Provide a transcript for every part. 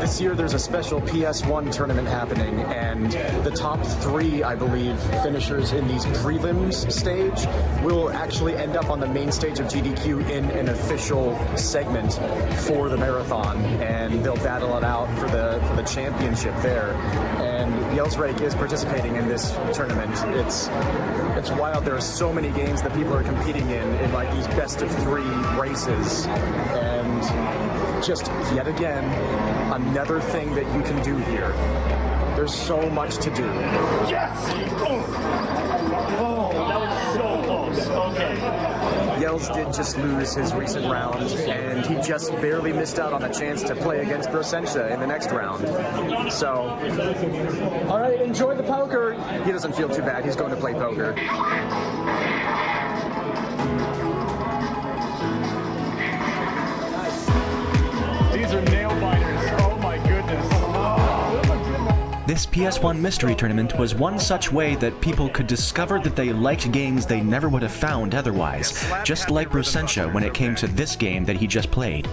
This year there's a special PS1 tournament happening, and the top 3, I believe, finishers in these prelims stage will actually end up on the main stage of GDQ in an official segment for the marathon, and they'll battle it out for the championship there. And Yels is participating in this tournament. It's wild. There are so many games that people are competing in like these best of 3 races, and just yet again another thing that you can do here. There's so much to do. Yes! Oh, that was so close. Okay. Yels did just lose his recent round, and he just barely missed out on a chance to play against Brossentia in the next round. So, all right, enjoy the poker. He doesn't feel too bad. He's going to play poker. These are nail biters. Oh my goodness. This PS1 Mystery Tournament was one such way that people could discover that they liked games they never would have found otherwise, just like Brossentia when it came to this game that he just played.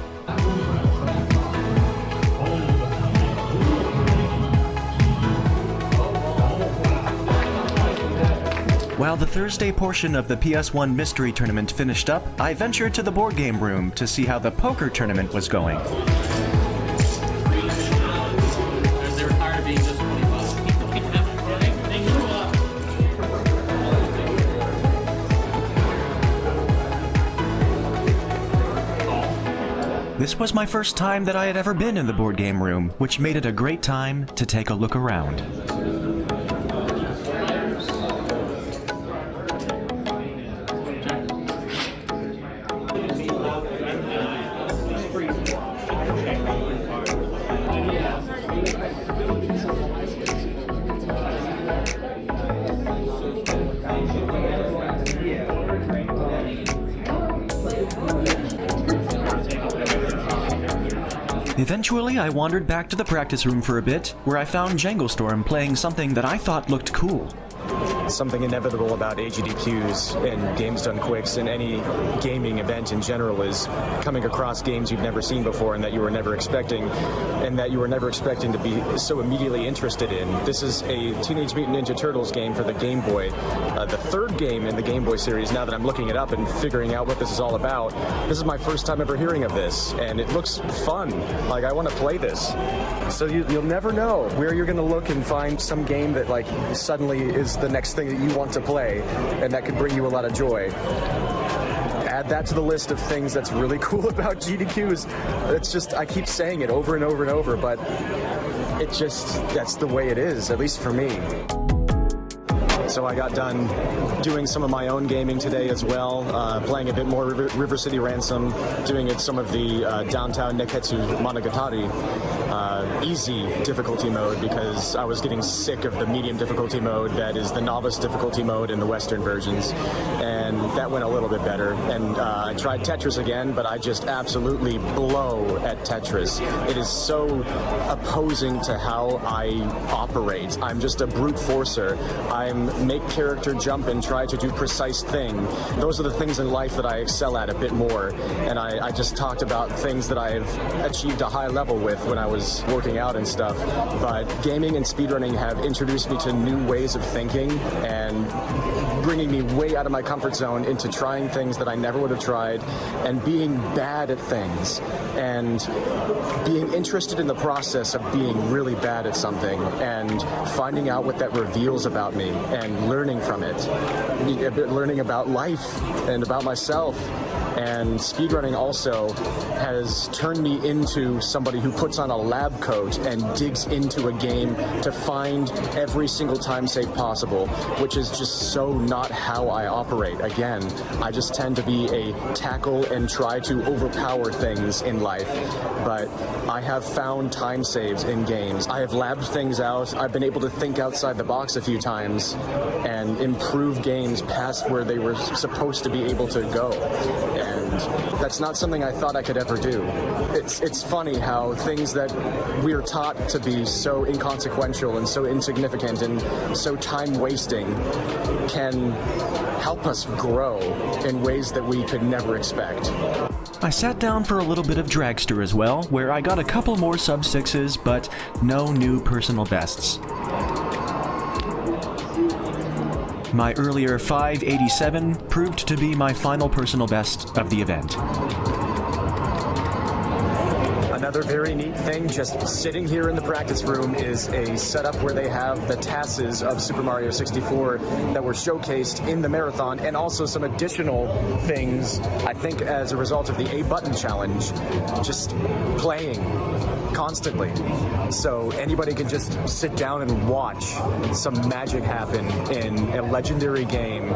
While the Thursday portion of the PS1 Mystery Tournament finished up, I ventured to the board game room to see how the poker tournament was going. This was my first time that I had ever been in the board game room, which made it a great time to take a look around. Eventually, I wandered back to the practice room for a bit, where I found Janglestorm playing something that I thought looked cool. Something inevitable about AGDQs and Games Done Quicks and any gaming event in general is coming across games you've never seen before and that you were never expecting, and that you were never expecting to be so immediately interested in. This is a Teenage Mutant Ninja Turtles game for the Game Boy, the 3rd game in the Game Boy series. Now that I'm looking it up and figuring out what this is all about, this is my first time ever hearing of this, and it looks fun. Like, I want to play this. So you'll never know where you're going to look and find some game that like suddenly is the next thing that you want to play, and that could bring you a lot of joy. Add that to the list of things that's really cool about GDQs. It's just, I keep saying it over and over and over, but it just, that's the way it is, at least for me. So I got done doing some of my own gaming today as well, playing a bit more River City Ransom, doing some of the Downtown Neketsu Monogatari easy difficulty mode, because I was getting sick of the medium difficulty mode that is the novice difficulty mode in the Western versions, and that went a little bit better. And I tried Tetris again, but I just absolutely blow at Tetris. It is so opposing to how I operate. I'm just a brute forcer. I'm make character jump and try to do precise thing. Those are the things in life that I excel at a bit more, and I just talked about things that I've achieved a high level with when I was working out and stuff, but gaming and speedrunning have introduced me to new ways of thinking and bringing me way out of my comfort zone into trying things that I never would have tried, and being bad at things, and being interested in the process of being really bad at something, and finding out what that reveals about me, and learning from it, learning about life and about myself. And speedrunning also has turned me into somebody who puts on a lab coat and digs into a game to find every single time save possible, which is just so not how I operate. Again, I just tend to be a tackle and try to overpower things in life, but I have found time saves in games. I have labbed things out. I've been able to think outside the box a few times and improve games past where they were supposed to be able to go. And that's not something I thought I could ever do. It's funny how things that we're taught to be so inconsequential and so insignificant and so time-wasting can can help us grow in ways that we could never expect. I sat down for a little bit of Dragster as well, where I got a couple more sub-6s, but no new personal bests. My earlier 587 proved to be my final personal best of the event. Another very neat thing, just sitting here in the practice room, is a setup where they have the TASs of Super Mario 64 that were showcased in the marathon, and also some additional things, I think as a result of the A button challenge, just playing constantly. So anybody can just sit down and watch some magic happen in a legendary game.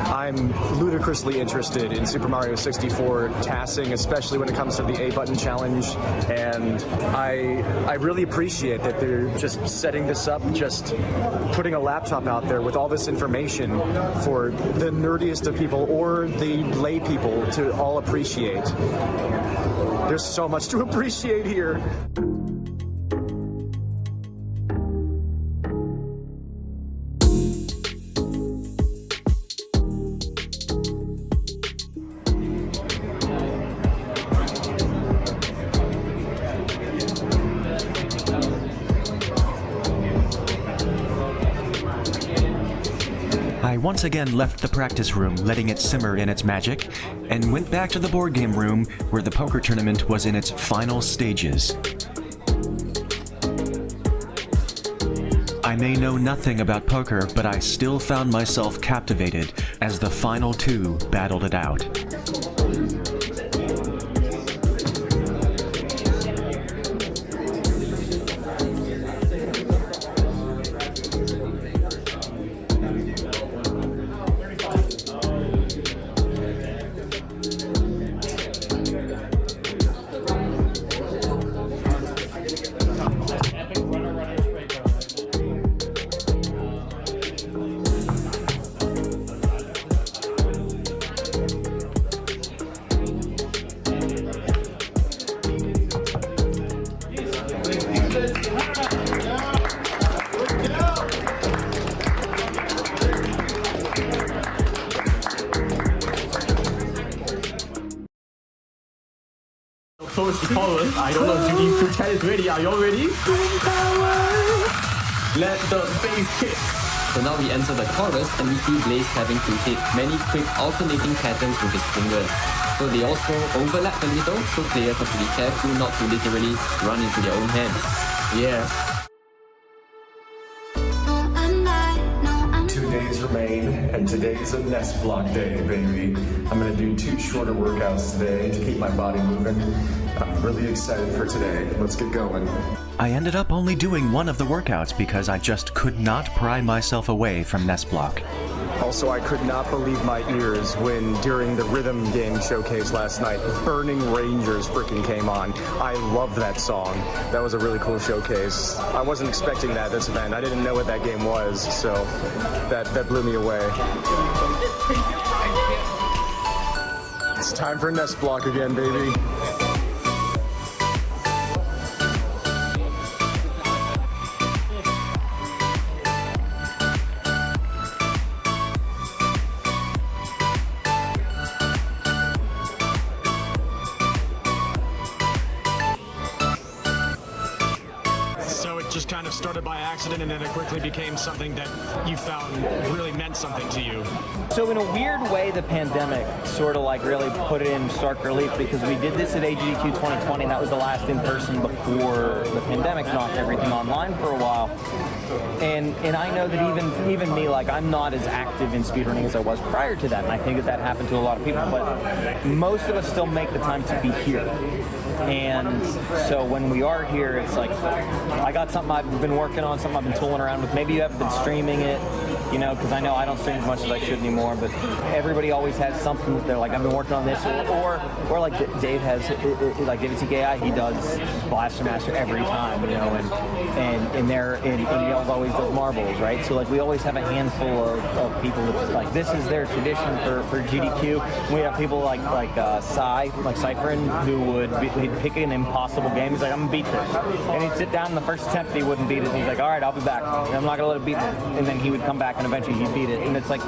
I'm ludicrously interested in Super Mario 64 tassing, especially when it comes to the A button challenge. And I really appreciate that they're just setting this up, just putting a laptop out there with all this information for the nerdiest of people or the lay people to all appreciate. There's so much to appreciate here. I once again left the practice room, letting it simmer in its magic, and went back to the board game room where the poker tournament was in its final stages. I may know nothing about poker, but I still found myself captivated as the final two battled it out. Close forward. I don't know, GDQ 10 is ready. Are you all ready? Let the bass kick. So now we enter the chorus and we see Blaze having to hit many quick alternating patterns with his fingers. So they also overlap a little, so players have to be careful not to literally run into their own hands. Yeah. 2 days remain, and today's a NESblock day, baby. I'm gonna do 2 shorter workouts today to keep my body moving. I'm really excited for today. Let's get going. I ended up only doing one of the workouts because I just could not pry myself away from NESblock. Also, I could not believe my ears when, during the rhythm game showcase last night, Burning Rangers freaking came on. I love that song. That was a really cool showcase. I wasn't expecting that this event. I didn't know what that game was, so that blew me away. It's time for NESblock again, baby. Just kind of started by accident, and then it quickly became something that you found really meant something to you. So in a weird way, the pandemic sort of like really put it in stark relief, because we did this at AGDQ 2020, and that was the last in-person before the pandemic knocked everything online for a while. And I know that even me, like, I'm not as active in speedrunning as I was prior to that, and I think that happened to a lot of people, but most of us still make the time to be here. And so when we are here, it's like, I got something I've been working on, something I've been tooling around with. Maybe you haven't been streaming it, you know, because I know I don't stream as much as I should anymore, but everybody always has something that they're like, I've been working on this, or like Dave has, like David TKI, he does Blaster Master every time, you know, and Yels always does marbles, right? So like we always have a handful of people that, like, this is their tradition for GDQ. We have people like Cypherin, who would he'd pick an impossible game. He's like, I'm gonna beat this, and he'd sit down in the first attempt, he wouldn't beat it, and he's like, all right, I'll be back, I'm not gonna let it beat me, and then he would come back and eventually he'd beat it. And it's like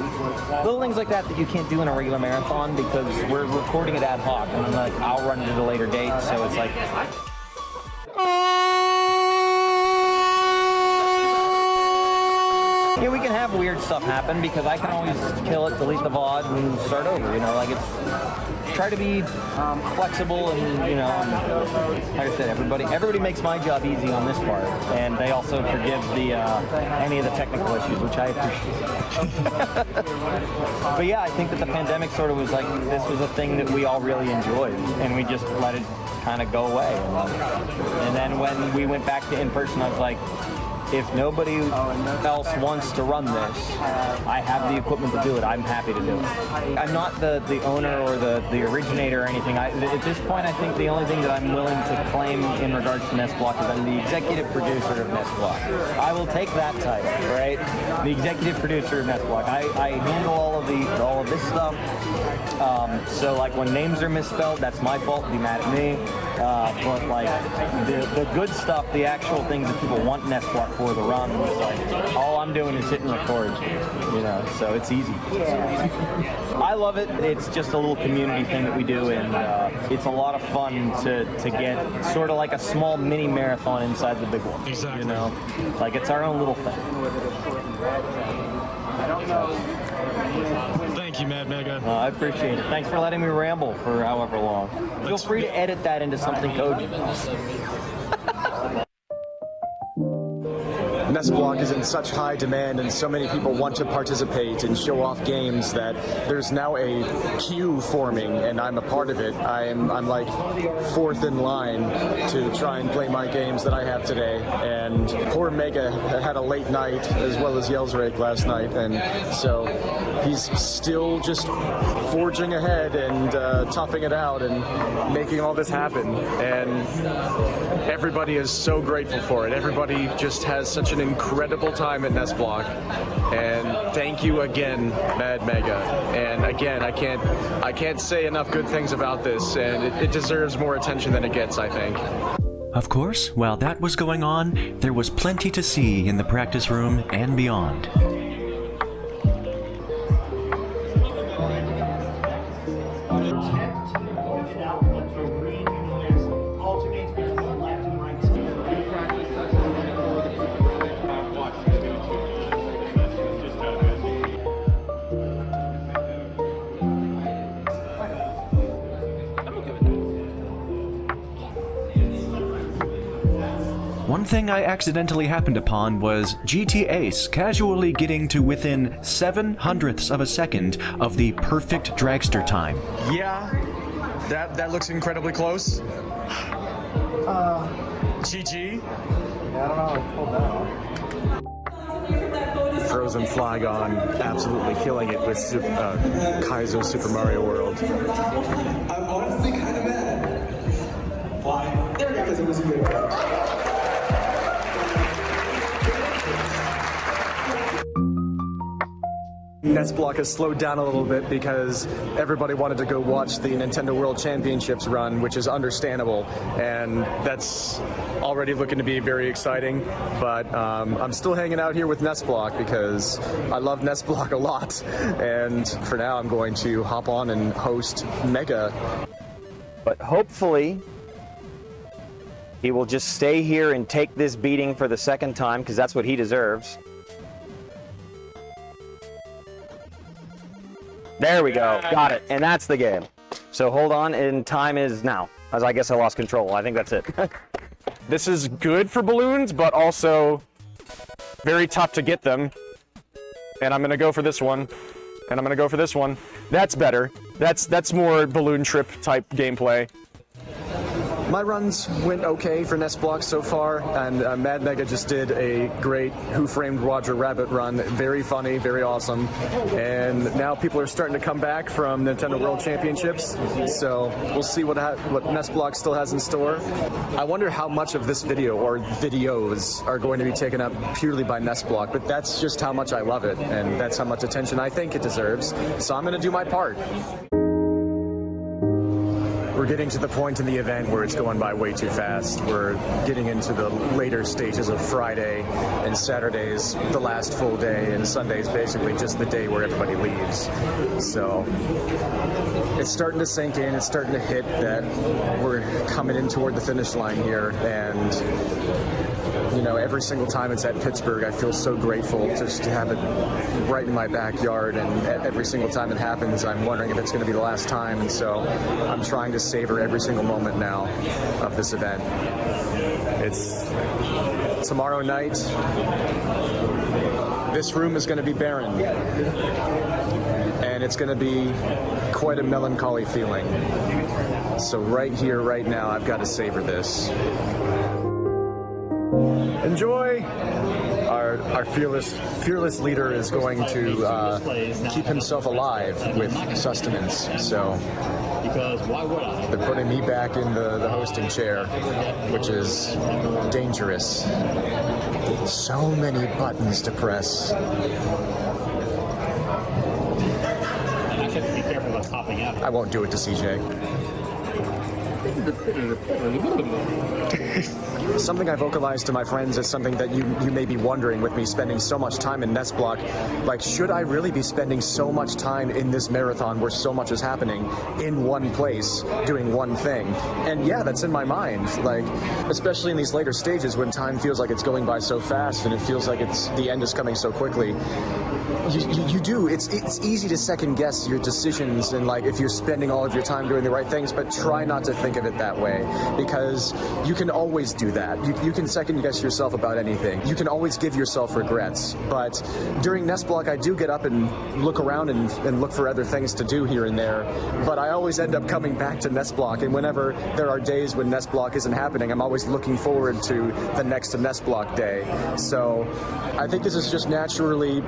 little things like that that you can't do in a regular marathon because we're recording it ad hoc, and then like I'll run it at a later date. So it's like. Yeah, we can have weird stuff happen because I can always kill it, delete the VOD, and start over. You know, like it's try to be flexible, and you know, like I said, everybody makes my job easy on this part, and they also forgive the any of the technical issues, which I appreciate. But yeah, I think that the pandemic sort of was like this was a thing that we all really enjoyed, and we just let it kind of go away. And then when we went back to in person, I was like, if nobody else wants to run this, I have the equipment to do it. I'm happy to do it. I'm not the owner or the originator or anything. At this point, I think the only thing that I'm willing to claim in regards to NESblock is I'm the executive producer of NESblock. I will take that title, right? The executive producer of NESblock. I handle all of this stuff. So like when names are misspelled, that's my fault. Be mad at me. But like the good stuff, the actual things that people want NESblock for the run, is like all I'm doing is hitting record, you know. So it's easy. I love it. It's just a little community thing that we do, and it's a lot of fun to get sort of like a small mini marathon inside the big one. Exactly. You know, like it's our own little thing. Thank you, MadMega. I appreciate it. Thanks for letting me ramble for however long. Feel free to edit that into something cogent. NESblock is in such high demand and so many people want to participate and show off games that there's now a queue forming, and I'm a part of it. I'm like fourth in line to try and play my games that I have today, and poor Mega had a late night as well as Yels last night, and so he's still just forging ahead and toughing it out and making all this happen, and everybody is so grateful for it. Everybody just has such an incredible time at NESblock, and thank you again, MadMega. And again, I can't say enough good things about this, and it deserves more attention than it gets, I think. Of course, while that was going on, there was plenty to see in the practice room and beyond. One thing I accidentally happened upon was GT Ace casually getting to within 7/100ths of a second of the perfect dragster time. Yeah, that looks incredibly close. GG. I don't know. I pulled that off. Frozen Flygon absolutely killing it with Kaizo Super Mario World. I'm honestly kind of mad. Why? Because it was a good one. NESblock has slowed down a little bit because everybody wanted to go watch the Nintendo World Championships run, which is understandable, and that's already looking to be very exciting. But I'm still hanging out here with NESblock because I love NESblock a lot, and for now I'm going to hop on and host Mega. But hopefully he will just stay here and take this beating for the second time, because that's what he deserves. There we go. Got it. And that's the game. So hold on, and time is now. As I guess I lost control. I think that's it. This is good for balloons, but also very tough to get them. And I'm going to go for this one. And I'm going to go for this one. That's better. That's more balloon trip type gameplay. My runs went okay for NESblock so far, and MadMega just did a great Who Framed Roger Rabbit run. Very funny, very awesome. And now people are starting to come back from Nintendo World Championships, so we'll see what NESblock still has in store. I wonder how much of this video, or videos, are going to be taken up purely by NESblock, but that's just how much I love it, and that's how much attention I think it deserves. So I'm going to do my part. We're getting to the point in the event where it's going by way too fast. We're getting into the later stages of Friday, and Saturday's the last full day, and Sunday's basically just the day where everybody leaves. So it's starting to sink in, it's starting to hit that we're coming in toward the finish line here, and you know, every single time it's at Pittsburgh, I feel so grateful just to have it right in my backyard, and every single time it happens, I'm wondering if it's going to be the last time, and so I'm trying to savor every single moment now of this event. It's tomorrow night. This room is going to be barren, and it's going to be quite a melancholy feeling. So right here, right now, I've got to savor this. Enjoy! Our fearless leader is going to keep himself alive with sustenance, so they're putting me back in the hosting chair, which is dangerous. So many buttons to press. Actually, have to be careful about popping out. I won't do it to CJ. Something I vocalized to my friends is something that you may be wondering with me spending so much time in NESblock. Like, should I really be spending so much time in this marathon where so much is happening in one place, doing one thing? And yeah, that's in my mind. Like, especially in these later stages when time feels like it's going by so fast and it feels like the end is coming so quickly. You do. It's easy to second guess your decisions and like if you're spending all of your time doing the right things, but try not to think of it that way, because you can always do that. You can second guess yourself about anything. You can always give yourself regrets. But during NESblock, I do get up and look around and look for other things to do here and there. But I always end up coming back to NESblock, and whenever there are days when NESblock isn't happening, I'm always looking forward to the next NESblock day. So I think this is just naturally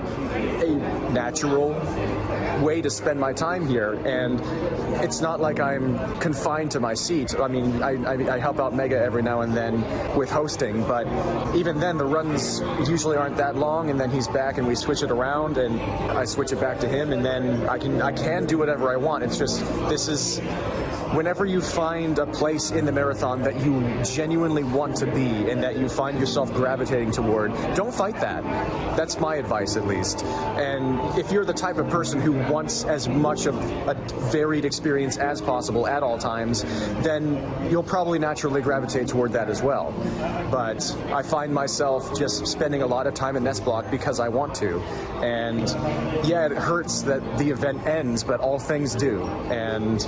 a natural way to spend my time here, and it's not like I'm confined to my seat. I mean, I help out Mega every now and then with hosting, but even then the runs usually aren't that long, and then he's back and we switch it around and I switch it back to him, and then I can do whatever I want. It's just, this is, whenever you find a place in the marathon that you genuinely want to be and that you find yourself gravitating toward, don't fight that. That's my advice, at least. And if you're the type of person who wants as much of a varied experience as possible at all times, then you'll probably naturally gravitate toward that as well. But I find myself just spending a lot of time in NESblock because I want to. And yeah, it hurts that the event ends, but all things do. And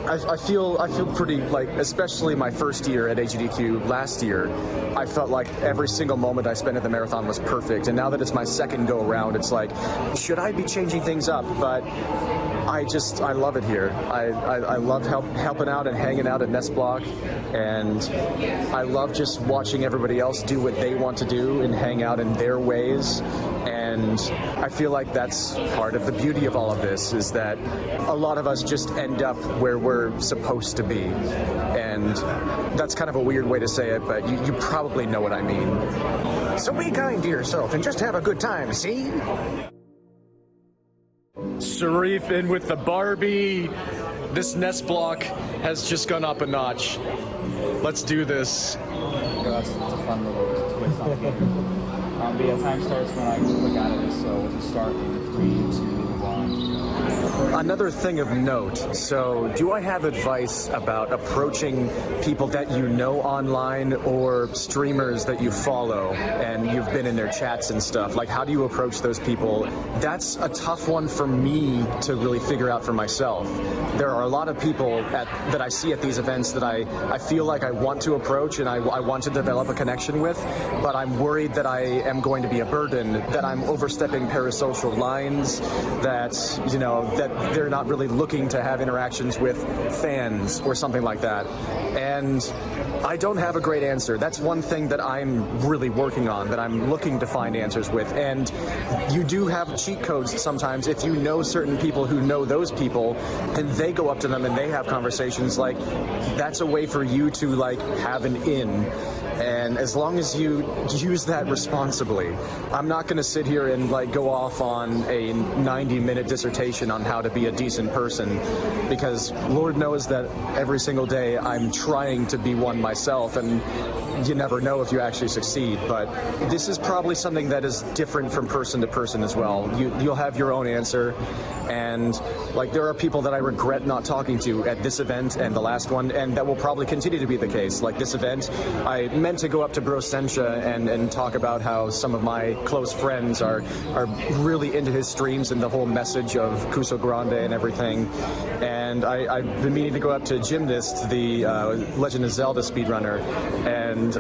I feel pretty, like, especially my first year at AGDQ last year, I felt like every single moment I spent at the marathon was perfect. And now that it's my second go around, it's like, should I be changing things up? But I love it here. I love helping out and hanging out at NESblock, and I love just watching everybody else do what they want to do and hang out in their ways. And I feel like that's part of the beauty of all of this, is that a lot of us just end up where we're supposed to be. And that's kind of a weird way to say it, but you probably know what I mean. So be kind to yourself and just have a good time, see? Sharif in with the Barbie. This NESblock has just gone up a notch. Let's do this. That's a fun little twist on the game. But yeah, time starts when I click out of this, so we'll start in 3, 2, 1. Another thing of note, so do I have advice about approaching people that you know online or streamers that you follow and you've been in their chats and stuff? Like, how do you approach those people? That's a tough one for me to really figure out for myself. There are a lot of people that I see at these events that I feel like I want to approach and I want to develop a connection with, but I'm worried that I am going to be a burden, that I'm overstepping parasocial lines, that, you know, that they're not really looking to have interactions with fans or something like that. And I don't have a great answer. That's one thing that I'm really working on, that I'm looking to find answers with. And you do have cheat codes sometimes. If you know certain people who know those people and they go up to them and they have conversations, like, that's a way for you to, like, have an in. And as long as you use that responsibly, I'm not going to sit here and like go off on a 90-minute dissertation on how to be a decent person, because Lord knows that every single day I'm trying to be one myself, and you never know if you actually succeed. But this is probably something that is different from person to person as well. You'll have your own answer, and like there are people that I regret not talking to at this event and the last one, and that will probably continue to be the case. Like this event, I meant to go up to Brossentia and talk about how some of my close friends are really into his streams and the whole message of Kusogrande and everything. And I've been meaning to go up to Gymnast, the Legend of Zelda speedrunner, and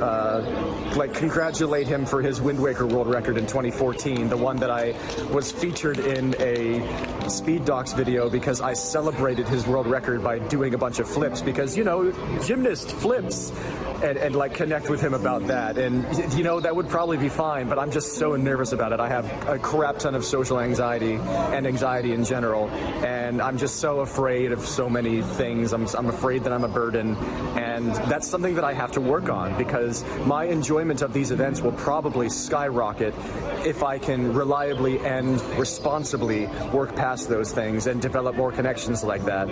like congratulate him for his Wind Waker world record in 2014, the one that I was featured in a Speed Docs video because I celebrated his world record by doing a bunch of flips, because, you know, Gymnast flips, and like connect with him about that. And, you know, that would probably be fine, but I'm just so nervous about it. I have a crap ton of social anxiety and anxiety in general, and I'm just so afraid of so many things. I'm afraid that I'm a burden, and that's something that I have to work on, because my enjoyment of these events will probably skyrocket if I can reliably and responsibly work past those things and develop more connections like that.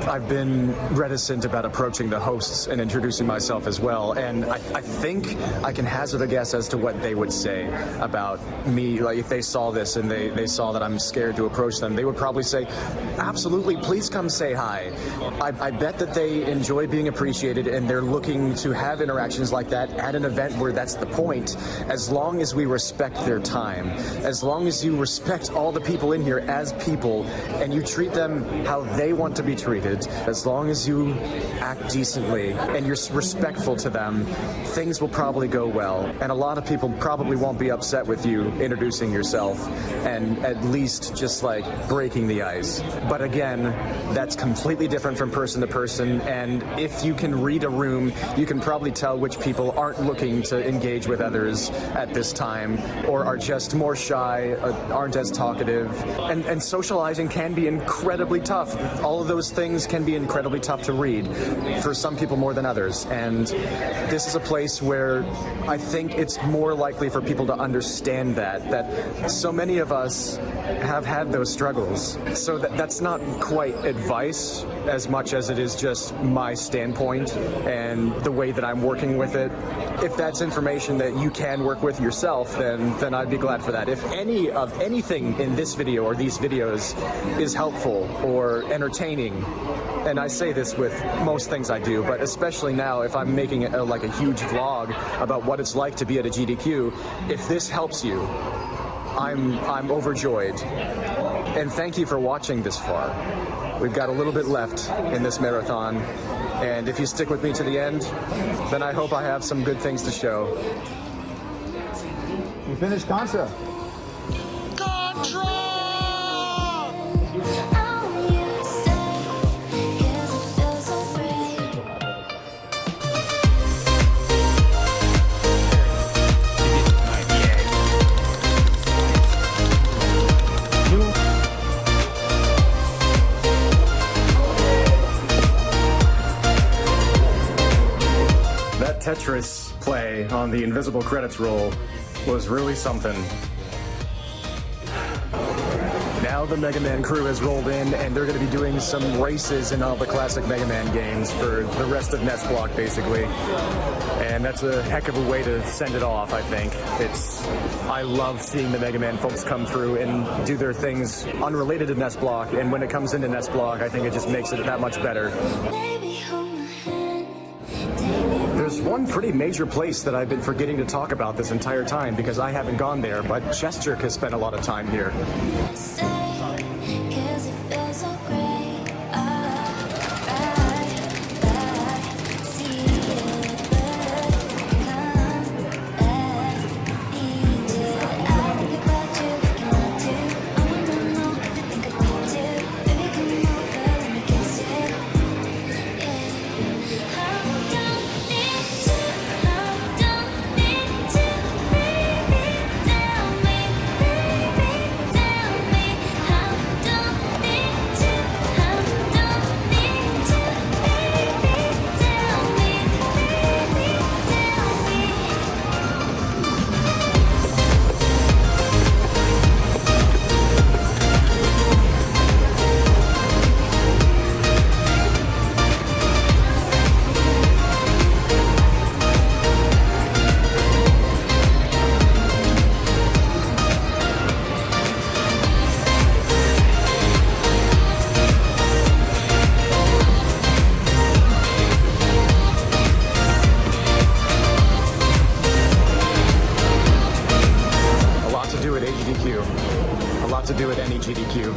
I've been reticent about approaching the hosts and introducing myself as well, and I think I can hazard a guess as to what they would say about me. Like if they saw this and they saw that I'm scared to approach them, they would probably say, absolutely, please come say hi. I bet that they enjoy being appreciated, and they're looking to have interactions like that at an event where that's the point, as long as we respect their time, as long as you respect all the people in here as people and you treat them how they want to be treated, as long as you act decently and you're respectful to them, things will probably go well. And a lot of people probably won't be upset with you introducing yourself and at least just like breaking the ice. But again, that's completely different from person to person, and if you can read a room, you can probably tell which people aren't looking to engage with others at this time, or are just more shy, aren't as talkative. And socializing can be incredibly tough. All of those things can be incredibly tough to read, for some people more than others. And this is a place where I think it's more likely for people to understand that so many of us have had those struggles. So that's not quite advice as much as it is just my standpoint and the way that I'm working with it. If that's information that you can work with yourself, then I'd be glad for that. If anything in this video or these videos is helpful or entertaining, and I say this with most things I do, but especially now if I'm making like a huge vlog about what it's like to be at a GDQ, if this helps you, I'm overjoyed. And thank you for watching this far. We've got a little bit left in this marathon, and if you stick with me to the end, then I hope I have some good things to show. You finished Contra. Tetris play on the invisible credits roll was really something. Now the Mega Man crew has rolled in, and they're going to be doing some races in all the classic Mega Man games for the rest of NESblock, basically. And that's a heck of a way to send it off, I think. I love seeing the Mega Man folks come through and do their things unrelated to NESblock, and when it comes into NESblock, I think it just makes it that much better. There's one pretty major place that I've been forgetting to talk about this entire time because I haven't gone there, but Chester has spent a lot of time here. lot to do with NEGDQ.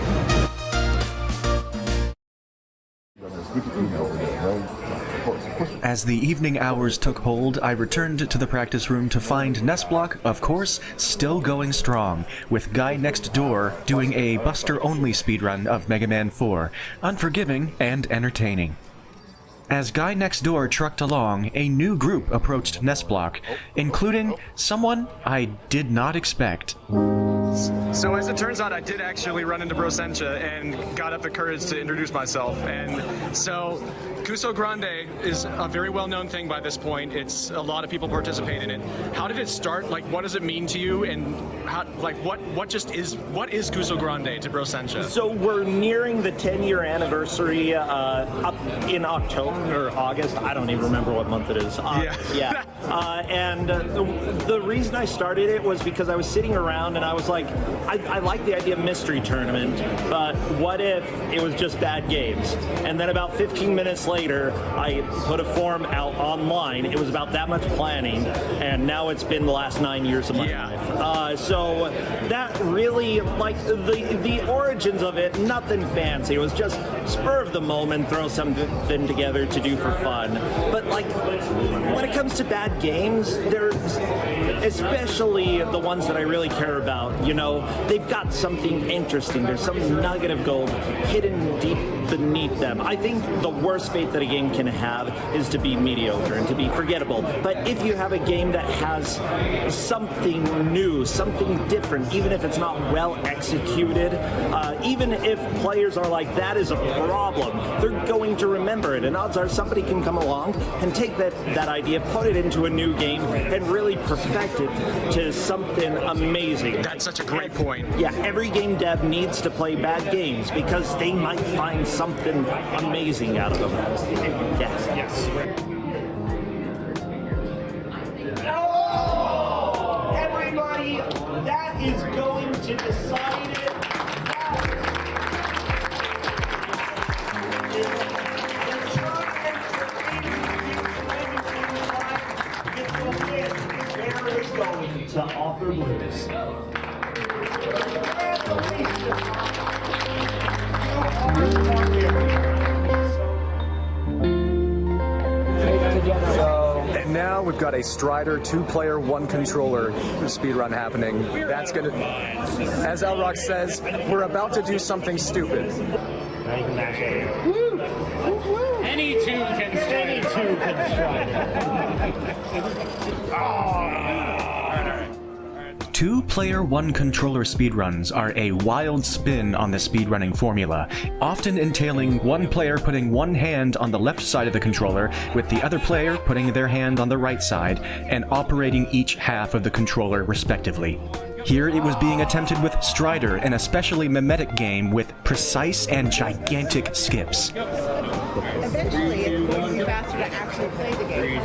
As the evening hours took hold, I returned to the practice room to find NESblock, of course, still going strong, with Guy Next Door doing a Buster-only speedrun of Mega Man 4, unforgiving and entertaining. As Guy Next Door trucked along, a new group approached NESblock, including someone I did not expect. So as it turns out, I did actually run into Brossentia and got up the courage to introduce myself. And so Kusogrande is a very well-known thing by this point. It's a lot of people participate in it. How did it start? Like, what does it mean to you? And how, like, what is Kusogrande to Brossentia? So we're nearing the 10-year anniversary up in October or August. I don't even remember what month it is. Yeah. And the reason I started it was because I was sitting around and I was like, I like the idea of mystery tournament, but what if it was just bad games? And then about 15 minutes later, I put a form out online. It was about that much planning, and now it's been the last 9 years of my life. So that really, like, the origins of it, nothing fancy. It was just spur of the moment, throw something together to do for fun. But like, when it comes to bad games, there's especially the ones that I really care about, you know, they've got something interesting. There's some nugget of gold hidden deep beneath them. I think the worst fate that a game can have is to be mediocre and to be forgettable. But if you have a game that has something new, something different, even if it's not well executed, even if players are like, that is a problem, they're going to remember it. And odds are somebody can come along and take that idea, put it into a new game, and really perfect it to something amazing. That's such a great point. Yeah, every game dev needs to play bad games because they might find something amazing out of them. Yes. Oh, everybody, that is going to decide it. Going to offer Blues. And now we've got a Strider 2-player 1-controller speedrun happening. That's gonna, as Elrock says, we're about to do something stupid. Any two can Two-player 1-controller speedruns are a wild spin on the speedrunning formula, often entailing one player putting one hand on the left side of the controller, with the other player putting their hand on the right side, and operating each half of the controller respectively. Here it was being attempted with Strider, an especially mimetic game with precise and gigantic skips. Eventually, it's going to be faster to actually play the game.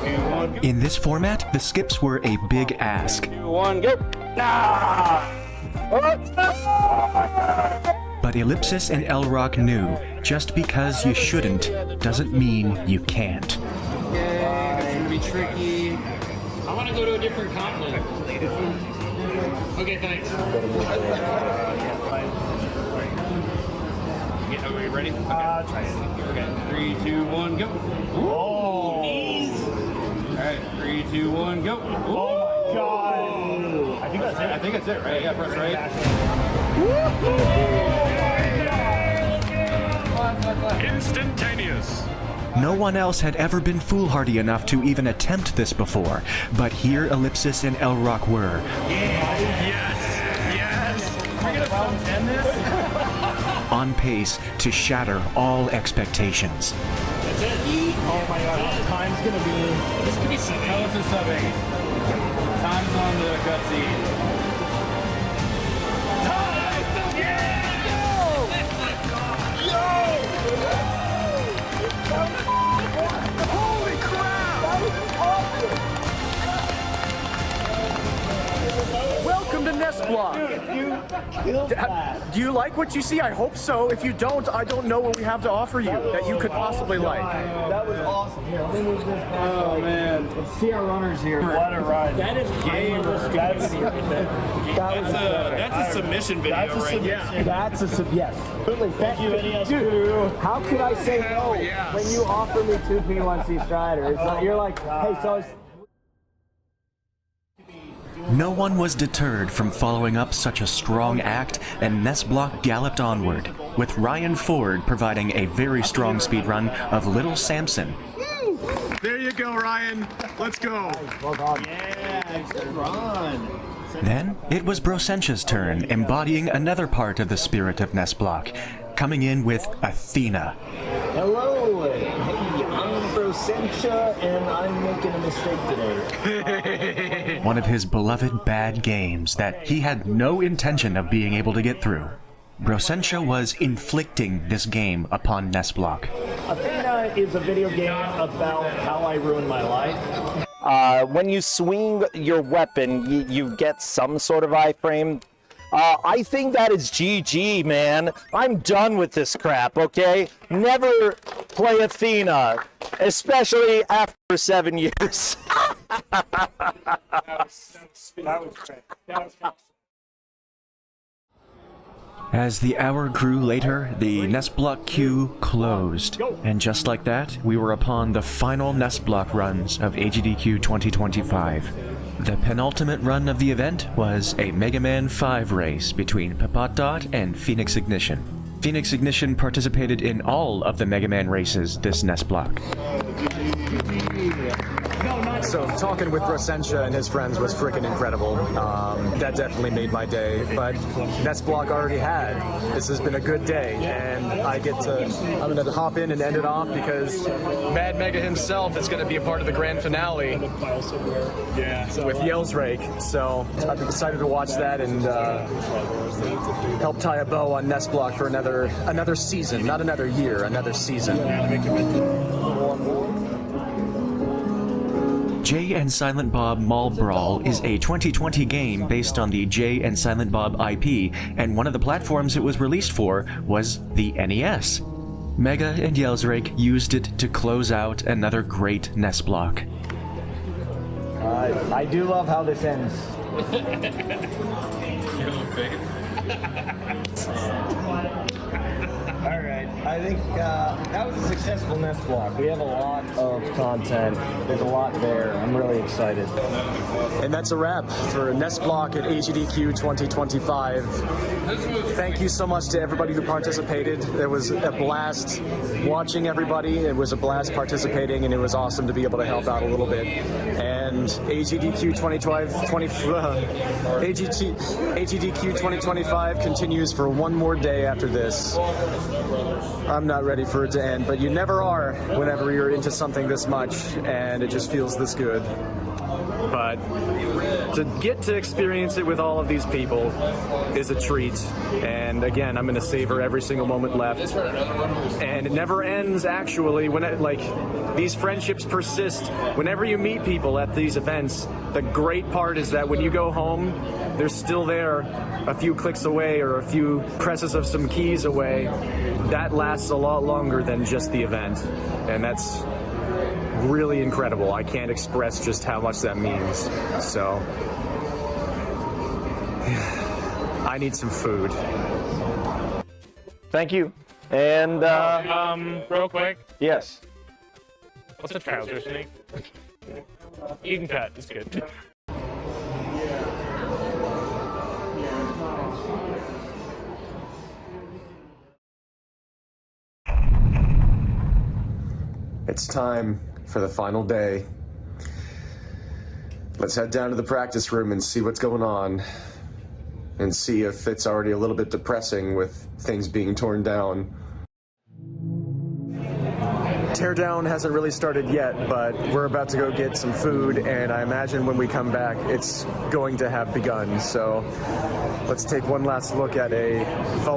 In this format, the skips were a big ask. 3, 2, 1, go! But Ellipsis and Elrock knew, just because you shouldn't doesn't mean you can't. Okay, it's gonna be tricky. I want to go to a different continent. Okay, thanks. Are we ready? Okay, 3, 2, 1, go. Oh, knees. All right, 3, 2, 1, go. Oh my God! I think that's it, right? Yeah, press right. Instantaneous. No one else had ever been foolhardy enough to even attempt this before, but here Ellipsis and Elrock were. Yes. We're gonna end this. On pace to shatter all expectations. That's it. Oh my God. Time's gonna be. This could be subbing. Tell us it's subbing. Time's on the cutscene. Holy crap! That was awesome! Welcome to NESblock! Do you like what you see? I hope so. If you don't, I don't know what we have to offer you that you could possibly like. That was awesome. Here, let me move this. Oh man. Let's see our runners here. What a ride. That is game. That's That's a submission video right there. That's a yes. Thank you, NES Dude, crew. how could I say no when you offer me 2 P1C Strider? It's like, you're like, hey, so it's... No one was deterred from following up such a strong act, and NESblock galloped onward, with Ryan Ford providing a very strong speedrun of Little Samson. There you go, Ryan. Let's go. Well done. Yeah, good run. Then it was Brossentia's turn, embodying another part of the spirit of NESblock, coming in with Athena. Hello. Hey, I'm Brossentia, and I'm making a mistake today. One of his beloved bad games that he had no intention of being able to get through. Brossentia was inflicting this game upon NESblock. Athena is a video game about how I ruined my life. When you swing your weapon, you get some sort of iframe. I think that is GG, man. I'm done with this crap, okay? Never play Athena, especially after 7 years. That was great. As the hour grew later, the NESblock queue closed. And just like that, we were upon the final NESblock runs of AGDQ 2025. The penultimate run of the event was a Mega Man 5 race between Papatot and Phoenix Ignition. Phoenix Ignition participated in all of the Mega Man races this NESblock. So talking with Brossentia and his friends was freaking incredible. That definitely made my day. But NESblock already had. This has been a good day, and I'm gonna hop in and end it off because MadMega himself is gonna be a part of the grand finale. With Yels Rake. So I'm excited to watch that and help tie a bow on NESblock for another season, not another year, another season. Jay and Silent Bob Mall Brawl is a 2020 game based on the Jay and Silent Bob IP, and one of the platforms it was released for was the NES. Mega and Yelsrake used it to close out another great NESblock. I do love how this ends. Alright, I think that was a successful NESblock. We have a lot of content. There's a lot there. I'm really excited. And that's a wrap for NESblock at AGDQ 2025. Thank you so much to everybody who participated. It was a blast watching everybody. It was a blast participating, and it was awesome to be able to help out a little bit. And AGDQ 2025 continues for one more day after this. I'm not ready for it to end, but you never are whenever you're into something this much, and it just feels this good. But to get to experience it with all of these people is a treat. And again, I'm going to savor every single moment left. And it never ends, actually. These friendships persist. Whenever you meet people at these events, the great part is that when you go home, they're still there a few clicks away or a few presses of some keys away. That lasts a lot longer than just the event. And that's really incredible. I can't express just how much that means. So, I need some food. Thank you. And, real quick, yes. what's the trouser snake? You can cut, it's good. It's time for the final day. Let's head down to the practice room and see what's going on. And see if it's already a little bit depressing with things being torn down. Teardown hasn't really started yet, but we're about to go get some food, and I imagine when we come back, it's going to have begun. So let's take one last look at a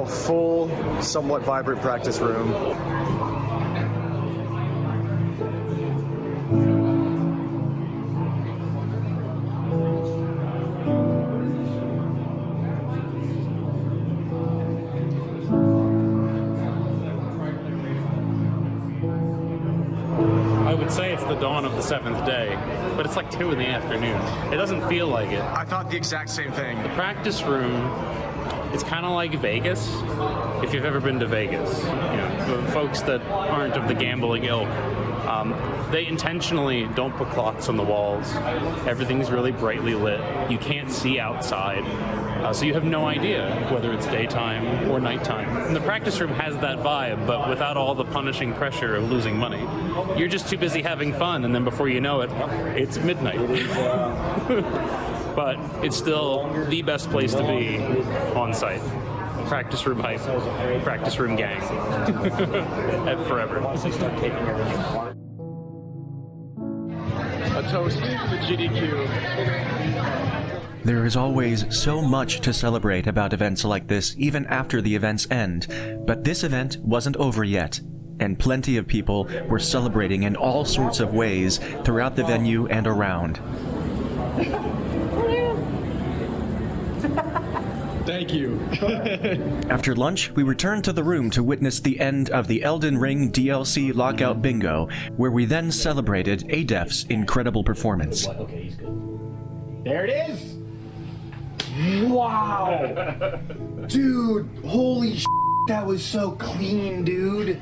full, somewhat vibrant practice room. say it's the dawn of the 7th day, but it's like 2 in the afternoon. It doesn't feel like it. I thought the exact same thing. The practice room, it's kind of like Vegas, if you've ever been to Vegas. You know, the folks that aren't of the gambling ilk, they intentionally don't put clocks on the walls. Everything's really brightly lit. You can't see outside, so you have no idea whether it's daytime or nighttime. And the practice room has that vibe, but without all the punishing pressure of losing money. You're just too busy having fun, and then before you know it, it's midnight. But it's still the best place to be on site. Practice room hype, practice room gang, forever. A toast to GDQ. There is always so much to celebrate about events like this, even after the events end. But this event wasn't over yet, and plenty of people were celebrating in all sorts of ways throughout the venue and around. Thank you. After lunch, we returned to the room to witness the end of the Elden Ring DLC Lockout Bingo, where we then celebrated ADEF's incredible performance. Okay, he's good. There it is! Wow! Dude, holy sh**, that was so clean, dude.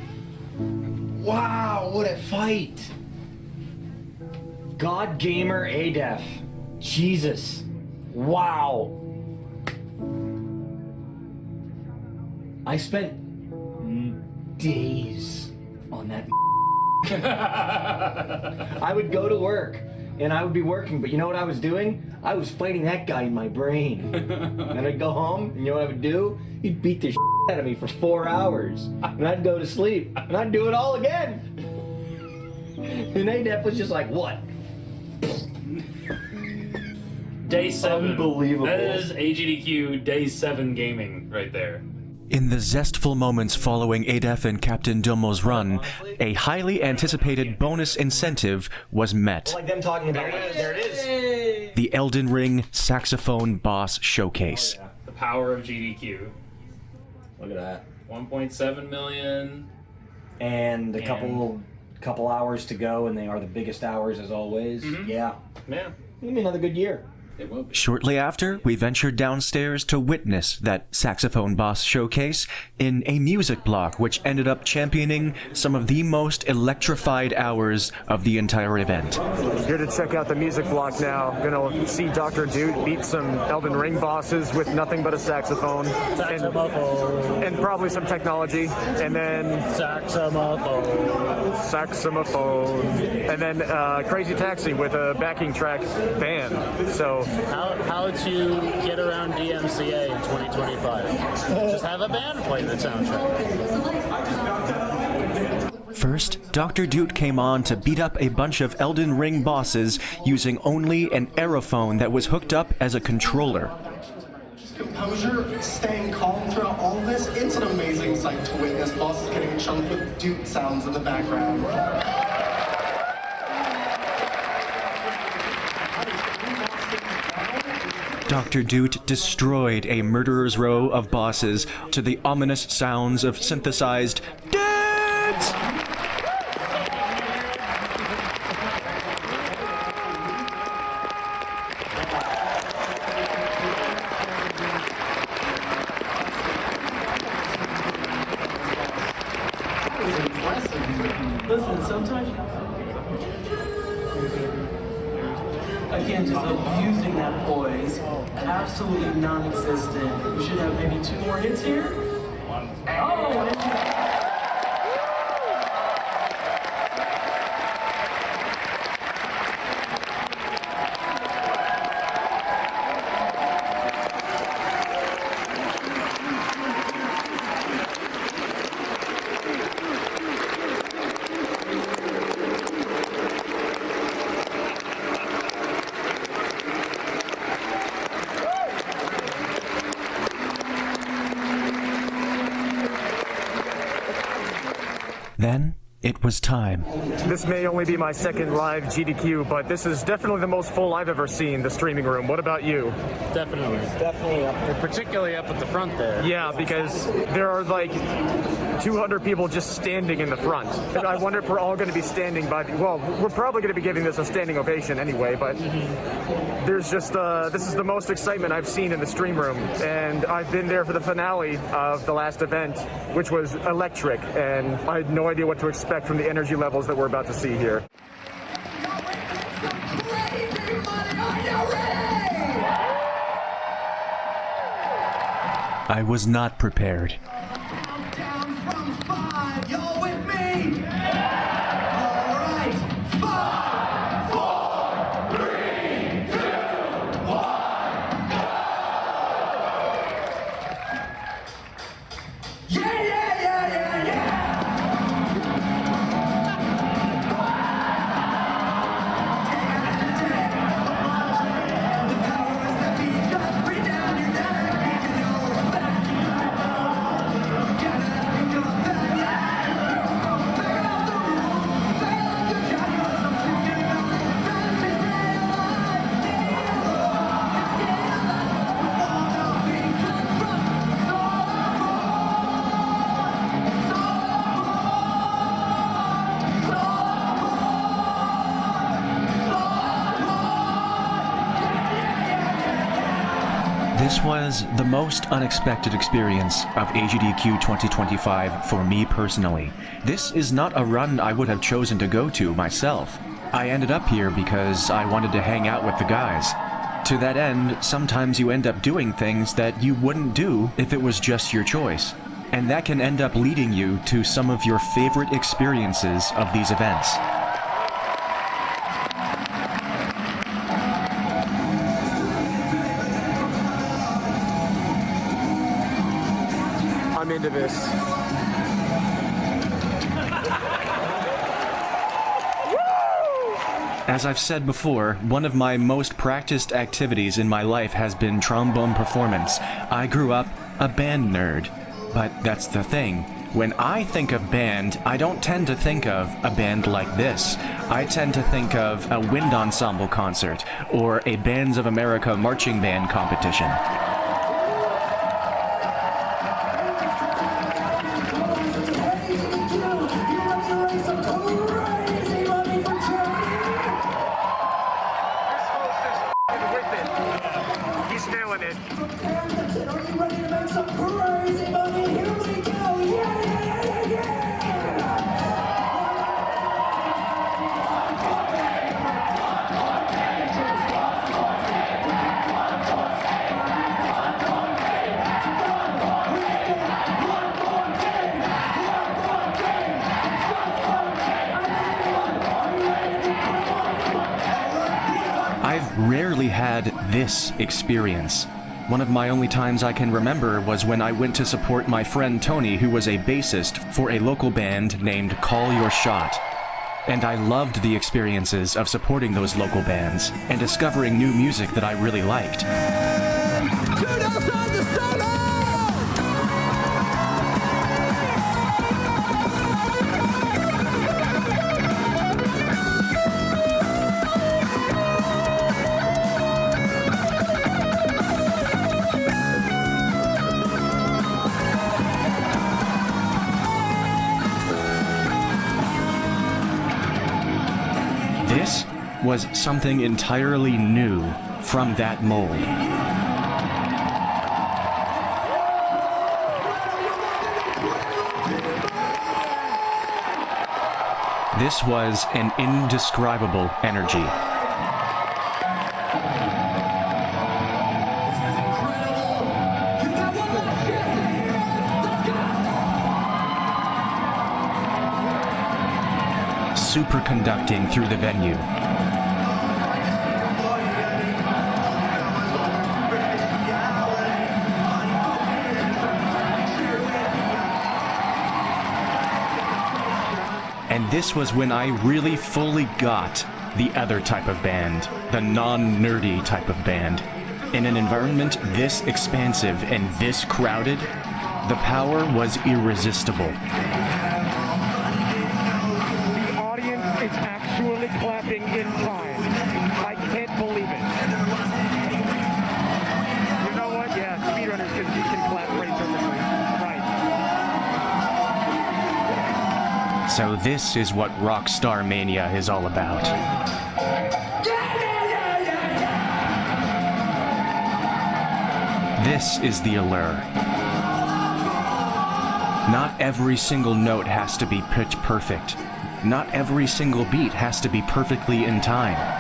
Wow, what a fight! God Gamer ADEF. Jesus. Wow. I spent days on that. I would go to work and I would be working, but you know what I was doing? I was fighting that guy in my brain. And I'd go home, and you know what I would do? He'd beat the out of me for 4 hours. And I'd go to sleep, and I'd do it all again. And ADEF was just like, what? Day 7. Unbelievable. That is AGDQ Day 7 gaming right there. In the zestful moments following ADEF and Captain Domo's run, a highly anticipated bonus incentive was met. Like them talking about it. There it is. The Elden Ring Saxophone Boss Showcase. Oh, yeah. The power of GDQ. Look at that. 1.7 million. And a couple hours to go, and they are the biggest hours as always. Mm-hmm. Yeah. Yeah. It'll be another good year. It will be. Shortly after, we ventured downstairs to witness that Saxophone Boss Showcase in a music block which ended up championing some of the most electrified hours of the entire event. Here to check out the music block now. Gonna see Dr. Dooted beat some Elden Ring bosses with nothing but a saxophone. And probably some technology. And then... Saxophone. And then Crazy Taxi with a backing track band. So... How to get around DMCA in 2025? Just have a band play the soundtrack. First, Dr. Dooted came on to beat up a bunch of Elden Ring bosses using only an aerophone that was hooked up as a controller. Composure, staying calm throughout all of this, it's an amazing sight to witness. Bosses getting chunked with Dooted sounds in the background. Dr. Dooted destroyed a murderer's row of bosses to the ominous sounds of synthesized deads! Listen, sometimes again, just abusing that poise, absolutely non-existent. We should have maybe 2 more hits here. Then, it was time. This may only be my second live GDQ, but this is definitely the most full I've ever seen, the streaming room. What about you? Definitely up there. Particularly up at the front there. Yeah, because there are like 200 people just standing in the front. And I wonder if we're all going to be standing by the... Well, we're probably going to be giving this a standing ovation anyway, but there's just... this is the most excitement I've seen in the stream room, and I've been there for the finale of the last event, which was electric, and I had no idea what to expect from the energy levels that we're about to see here. I was not prepared. Countdown from 5. Y'all with me? All right. 5, 4, 3, 2, 1, go! Yeah, yeah, yeah, yeah, yeah! The powers that be just breathe down your neck because you're back. This was the most unexpected experience of AGDQ 2025 for me personally. This is not a run I would have chosen to go to myself. I ended up here because I wanted to hang out with the guys. To that end, sometimes you end up doing things that you wouldn't do if it was just your choice. And that can end up leading you to some of your favorite experiences of these events. I'm into this. As I've said before, one of my most practiced activities in my life has been trombone performance. I grew up a band nerd. But that's the thing. When I think of band, I don't tend to think of a band like this. I tend to think of a wind ensemble concert or a Bands of America marching band competition. He's nailing it. Are you ready to make some crazy money? Here we go! Yeah, yeah, yeah, yeah, I've rarely had this experience. One of my only times I can remember was when I went to support my friend Tony, who was a bassist for a local band named Call Your Shot. And I loved the experiences of supporting those local bands and discovering new music that I really liked. This was something entirely new from that mold. This was an indescribable energy. Superconducting through the venue. And this was when I really fully got the other type of band, the non-nerdy type of band. In an environment this expansive and this crowded, the power was irresistible. It's actually clapping in time. I can't believe it. You know what? Yeah, speedrunners can clap right perfectly. Right. So this is what Rockstar Mania is all about. This is the allure. Not every single note has to be pitch perfect. Not every single beat has to be perfectly in time.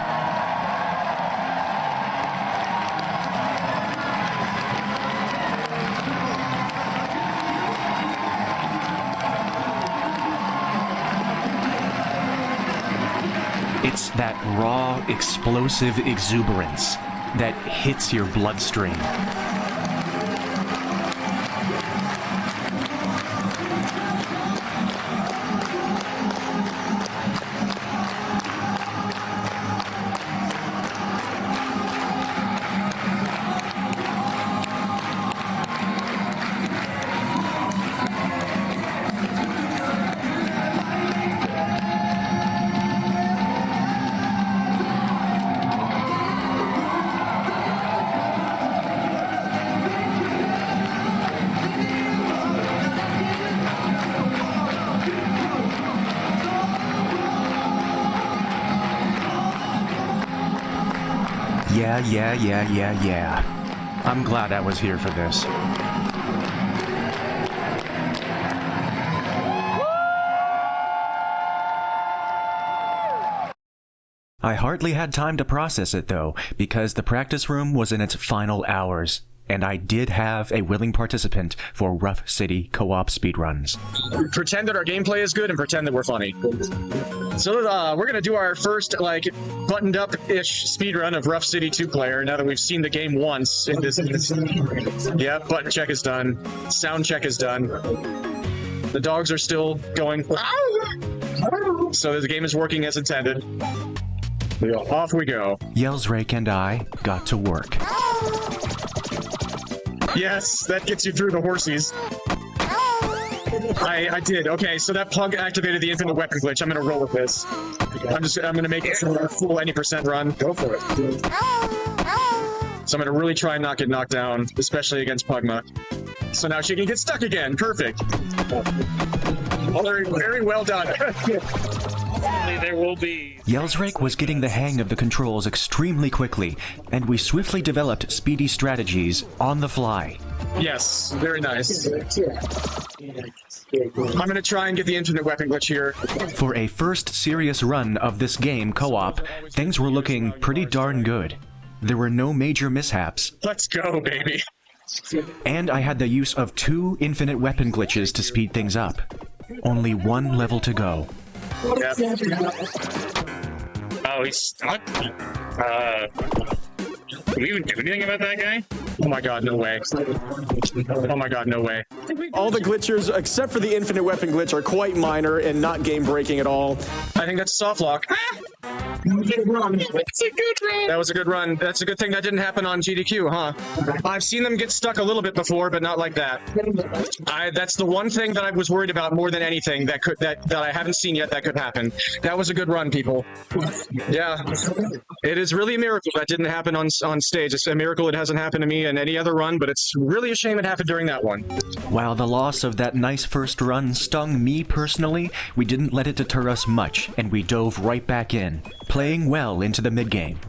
It's that raw, explosive exuberance that hits your bloodstream. Yeah. I'm glad I was here for this. I hardly had time to process it though, because the practice room was in its final hours, and I did have a willing participant for Ruff City co-op speedruns. Pretend that our gameplay is good and pretend that we're funny. So we're gonna do our first buttoned up-ish speedrun of Ruff City 2-player now that we've seen the game once. Yeah, button check is done. Sound check is done. The dogs are still going. So the game is working as intended. Off we go. Yels, Rake, and I got to work. Yes, that gets you through the horsies. I did. Okay, so that pug activated the infinite weapon glitch. I'm gonna roll with this. I'm gonna make it a full any % run. Go for it. So I'm gonna really try and not get knocked down, especially against Pugma. So now she can get stuck again. Perfect. Very, very well done. There will be. Yels Rake was getting the hang of the controls extremely quickly, and we swiftly developed speedy strategies on the fly. Yes, very nice. I'm gonna try and get the infinite weapon glitch here. For a first serious run of this game co-op, things were looking pretty darn good. There were no major mishaps. Let's go, baby. And I had the use of 2 infinite weapon glitches to speed things up. Only 1 level to go. Yep. Oh, he's stuck? Can we even do anything about that guy? Oh my god, no way. Oh my god, no way. All the glitchers, except for the infinite weapon glitch, are quite minor and not game-breaking at all. I think that's a soft lock. It's a good run. That was a good run. That's a good thing that didn't happen on GDQ, huh? I've seen them get stuck a little bit before, but not like that. That's the one thing that I was worried about more than anything that I haven't seen yet that could happen. That was a good run, people. Yeah. It is really a miracle that didn't happen on stage. It's a miracle it hasn't happened to me in any other run, but it's really a shame it happened during that one. While the loss of that nice first run stung me personally, we didn't let it deter us much, and we dove right back in, playing well into the mid-game.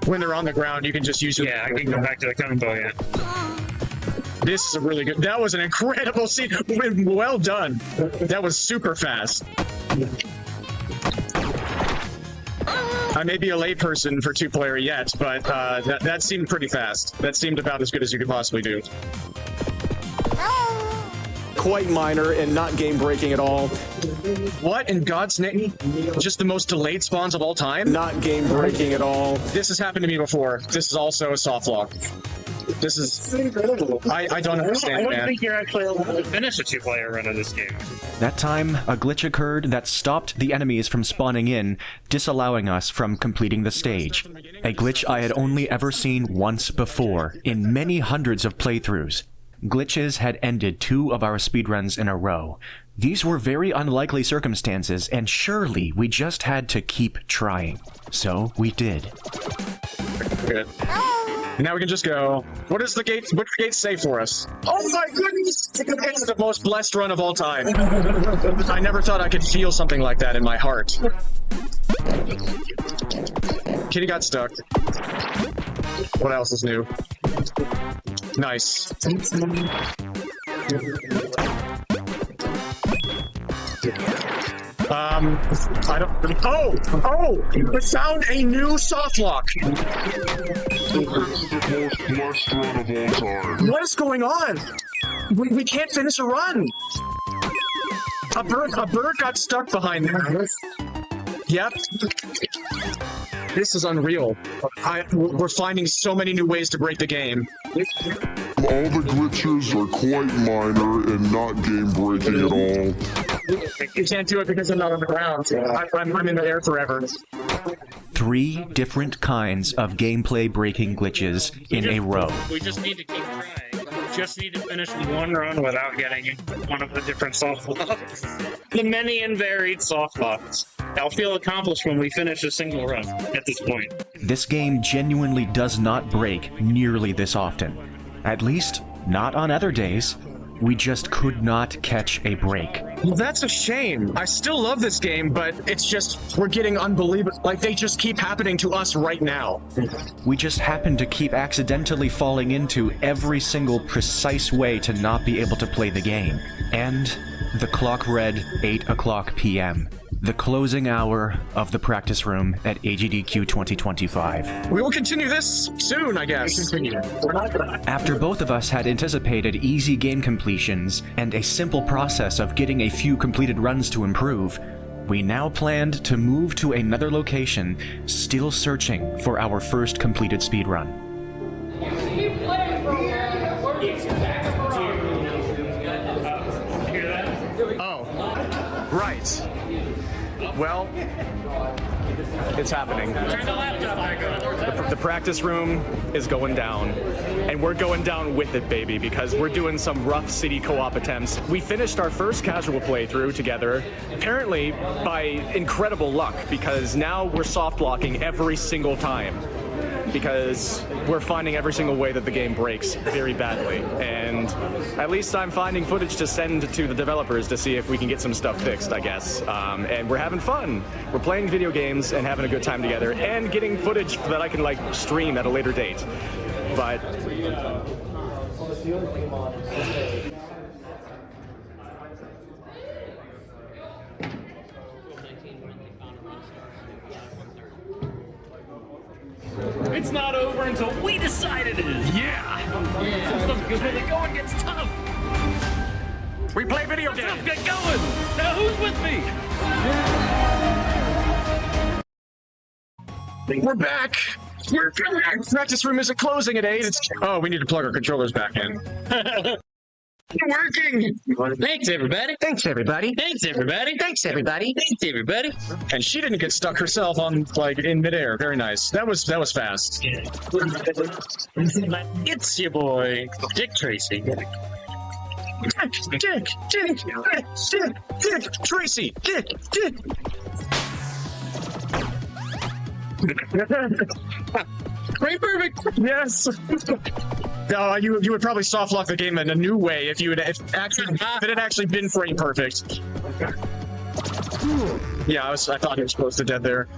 When they're on the ground, you can just use your... Yeah, I can go back to the combo, yeah. This is a really good... That was an incredible scene. Well done. That was super fast. I may be a layperson for 2-player yet, but that seemed pretty fast. That seemed about as good as you could possibly do. Quite minor and not game-breaking at all. What in God's name? Just the most delayed spawns of all time? Not game-breaking at all. This has happened to me before. This is also a soft lock. This is incredible. I don't understand, man. I don't think you're actually able to finish a 2-player run of this game. That time, a glitch occurred that stopped the enemies from spawning in, disallowing us from completing the stage. A glitch I had only ever seen once before, in many hundreds of playthroughs. Glitches had ended 2 of our speedruns in a row. These were very unlikely circumstances, and surely we just had to keep trying. So we did. Good. Now we can just go. What does the gate say for us? Oh my goodness! It's the most blessed run of all time. I never thought I could feel something like that in my heart. Kitty got stuck. What else is new? Nice. I don't. Oh! We found a new soft lock. What is going on? We can't finish a run. A bird got stuck behind there. Yep. This is unreal. We're finding so many new ways to break the game. All the glitches are quite minor and not game-breaking at all. You can't do it because I'm not on the ground. I'm in the air forever. 3 different kinds of gameplay breaking glitches in a row. We just need to keep trying. Just need to finish one run without getting one of the different soft locks. The many and varied soft locks. I'll feel accomplished when we finish a single run at this point. This game genuinely does not break nearly this often. At least, not on other days. We just could not catch a break. Well, that's a shame. I still love this game, but it's just, we're getting unbelievable. Like, they just keep happening to us right now. We just happen to keep accidentally falling into every single precise way to not be able to play the game. And the clock read 8 o'clock p.m. The closing hour of the practice room at AGDQ 2025. We will continue this soon, I guess. After both of us had anticipated easy game completions and a simple process of getting a few completed runs to improve, we now planned to move to another location, still searching for our first completed speedrun. Oh, right. Well, it's happening. The practice room is going down, and we're going down with it, baby, because we're doing some Ruff City co-op attempts. We finished our first casual playthrough together, apparently by incredible luck, because now we're soft locking every single time. Because we're finding every single way that the game breaks very badly. And at least I'm finding footage to send to the developers to see if we can get some stuff fixed, I guess. And we're having fun. We're playing video games and having a good time together and getting footage that I can, like, stream at a later date. But... It's not over until we decide it is. Yeah. Because when the going gets tough, we play video games. Let's get going. Now who's with me? We're back. We're back. Practice room isn't closing at 8. Oh, we need to plug our controllers back in. Working! Thanks, everybody. Thanks, everybody. Thanks, everybody. Thanks, everybody. Thanks, everybody. And she didn't get stuck herself on, like, in midair. Very nice. That was fast. It's your boy, Dick Tracy. Dick, Tracy, Dick. Great, perfect. Yes. You would probably soft lock the game in a new way if it had actually been frame perfect. Yeah, I thought he was close to dead there.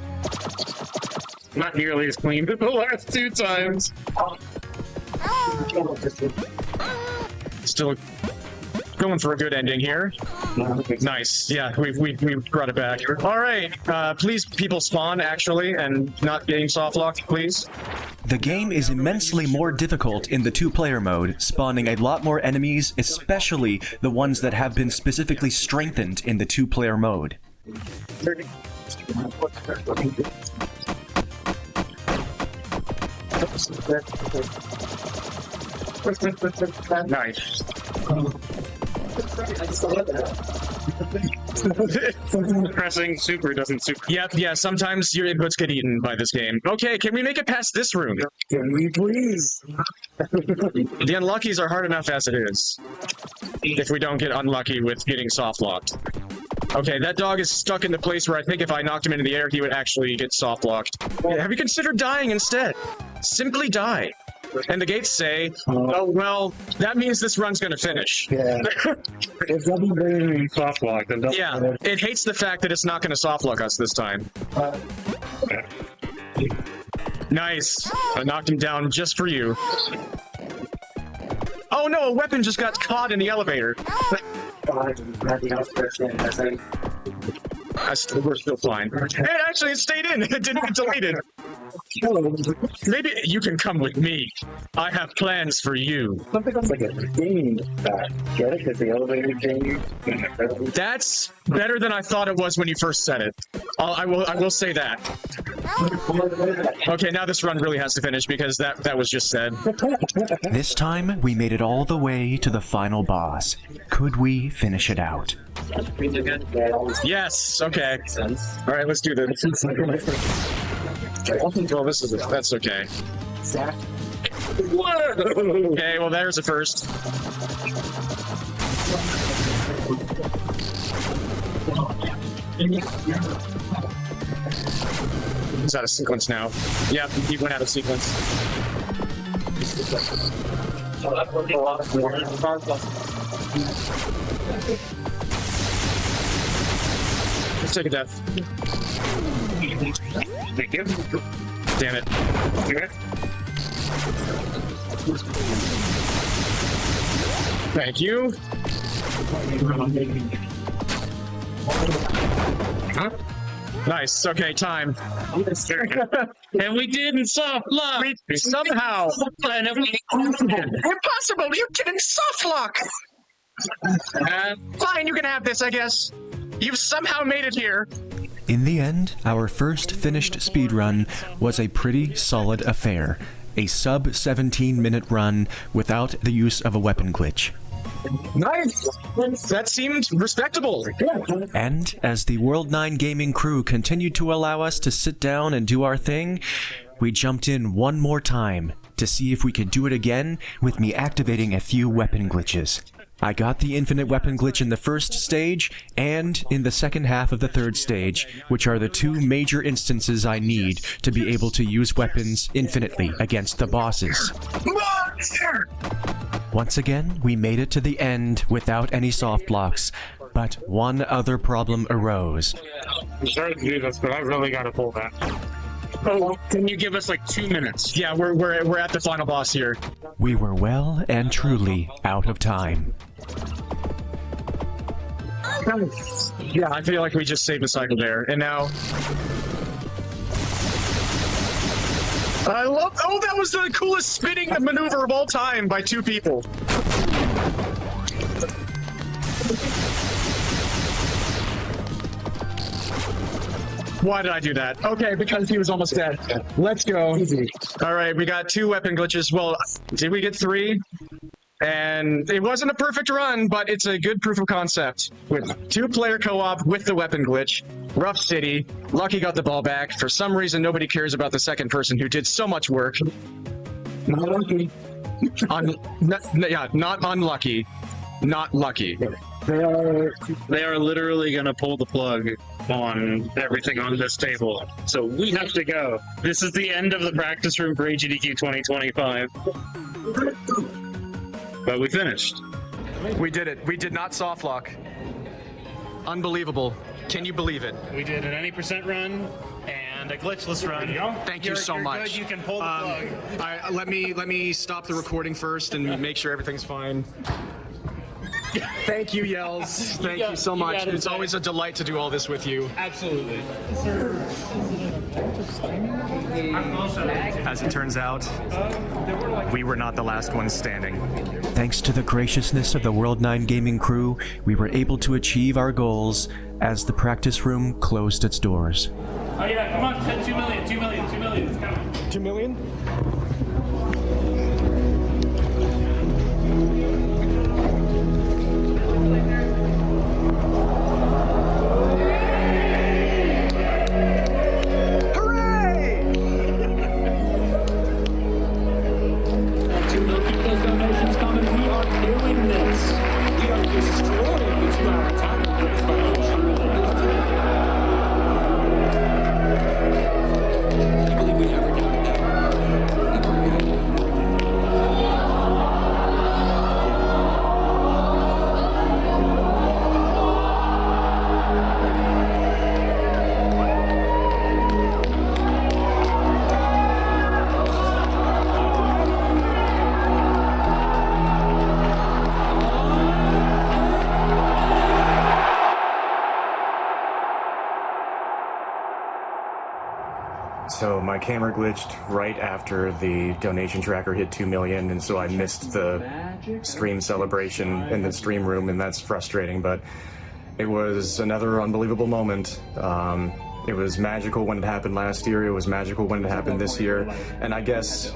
Not nearly as clean as the last 2 times. Still going for a good ending here. Nice. Yeah, we brought it back. All right. Please, people spawn actually, and not getting soft locked, please. The game is immensely more difficult in the 2-player mode, spawning a lot more enemies, especially the ones that have been specifically strengthened in the 2-player mode. Nice. Pressing super doesn't super. Yep, yeah, sometimes your inputs get eaten by this game. Okay, can we make it past this room? Can we please? The unluckies are hard enough as it is. If we don't get unlucky with getting soft locked. Okay, that dog is stuck in the place where I think if I knocked him into the air, he would actually get soft locked. Yeah, have you considered dying instead? Simply die. and the gates say, oh, well, that means this run's going to finish. Yeah. It doesn't bring soft lock. Yeah, it hates the fact that it's not going to soft lock us this time. Nice. I knocked him down just for you. Oh no, a weapon just got caught in the elevator. We're still fine. Hey, actually, it stayed in. It didn't get deleted. Maybe you can come with me. I have plans for you. Something else like a game back. Get it? Because the elevator game. That's better than I thought it was when you first said it. I will say that. Okay, now this run really has to finish because that was just said. This time, we made it all the way to the final boss. Could we finish it out? Yes, okay. Alright, let's do this. Well, that's okay. Okay, well there's a first. He's out of sequence now. Yep, he went out of sequence. Let's take a death. Thank you. Damn it. Thank you. Huh? Nice. Okay, time. And we didn't soft lock. We somehow. Impossible! You didn't soft lock. Fine, you can have this, I guess. You've somehow made it here. In the end, our first finished speedrun was a pretty solid affair. A sub 17-minute run without the use of a weapon glitch. Nice! That seemed respectable. And as the World 9 gaming crew continued to allow us to sit down and do our thing, we jumped in one more time to see if we could do it again with me activating a few weapon glitches. I got the infinite weapon glitch in the first stage and in the second half of the third stage, which are the two major instances I need to be able to use weapons infinitely against the bosses. Once again, we made it to the end without any soft blocks, but one other problem arose. I'm sorry to do this, but I really gotta pull that. Oh, can you give us like 2 minutes? Yeah, we're at the final boss here. We were well and truly out of time. Yeah, I feel like we just saved the cycle there, and now. I love. Oh, that was the coolest spinning maneuver of all time by two people. Why did I do that? Okay, because he was almost dead. Let's go. All right, we got 2 weapon glitches. Well, did we get 3? And it wasn't a perfect run, but it's a good proof of concept. With 2-player co-op with the weapon glitch, Ruff City, Lucky got the ball back. For some reason, nobody cares about the second person who did so much work. Not lucky. Not unlucky. Not lucky. They are literally gonna pull the plug on everything on this table. So we have to go. This is the end of the practice room for AGDQ 2025. But we finished. We did it. We did not soft lock. Unbelievable. Can you believe it? We did an 80% run and a glitchless run. Thank you so much. Good. You can pull the plug. Let me stop the recording first and make sure everything's fine. Thank you, Yels. Thank you so much. It's always a delight to do all this with you. Absolutely. As it turns out, we were not the last ones standing. Thanks to the graciousness of the World 9 gaming crew, we were able to achieve our goals as the practice room closed its doors. Oh yeah, come on, 2 million, 2 million, 2 million. It's coming. 2 million? So my camera glitched right after the donation tracker hit 2 million, and so I missed the stream celebration in the stream room, and that's frustrating, but it was another unbelievable moment. It was magical when it happened last year, it was magical when it happened this year, and I guess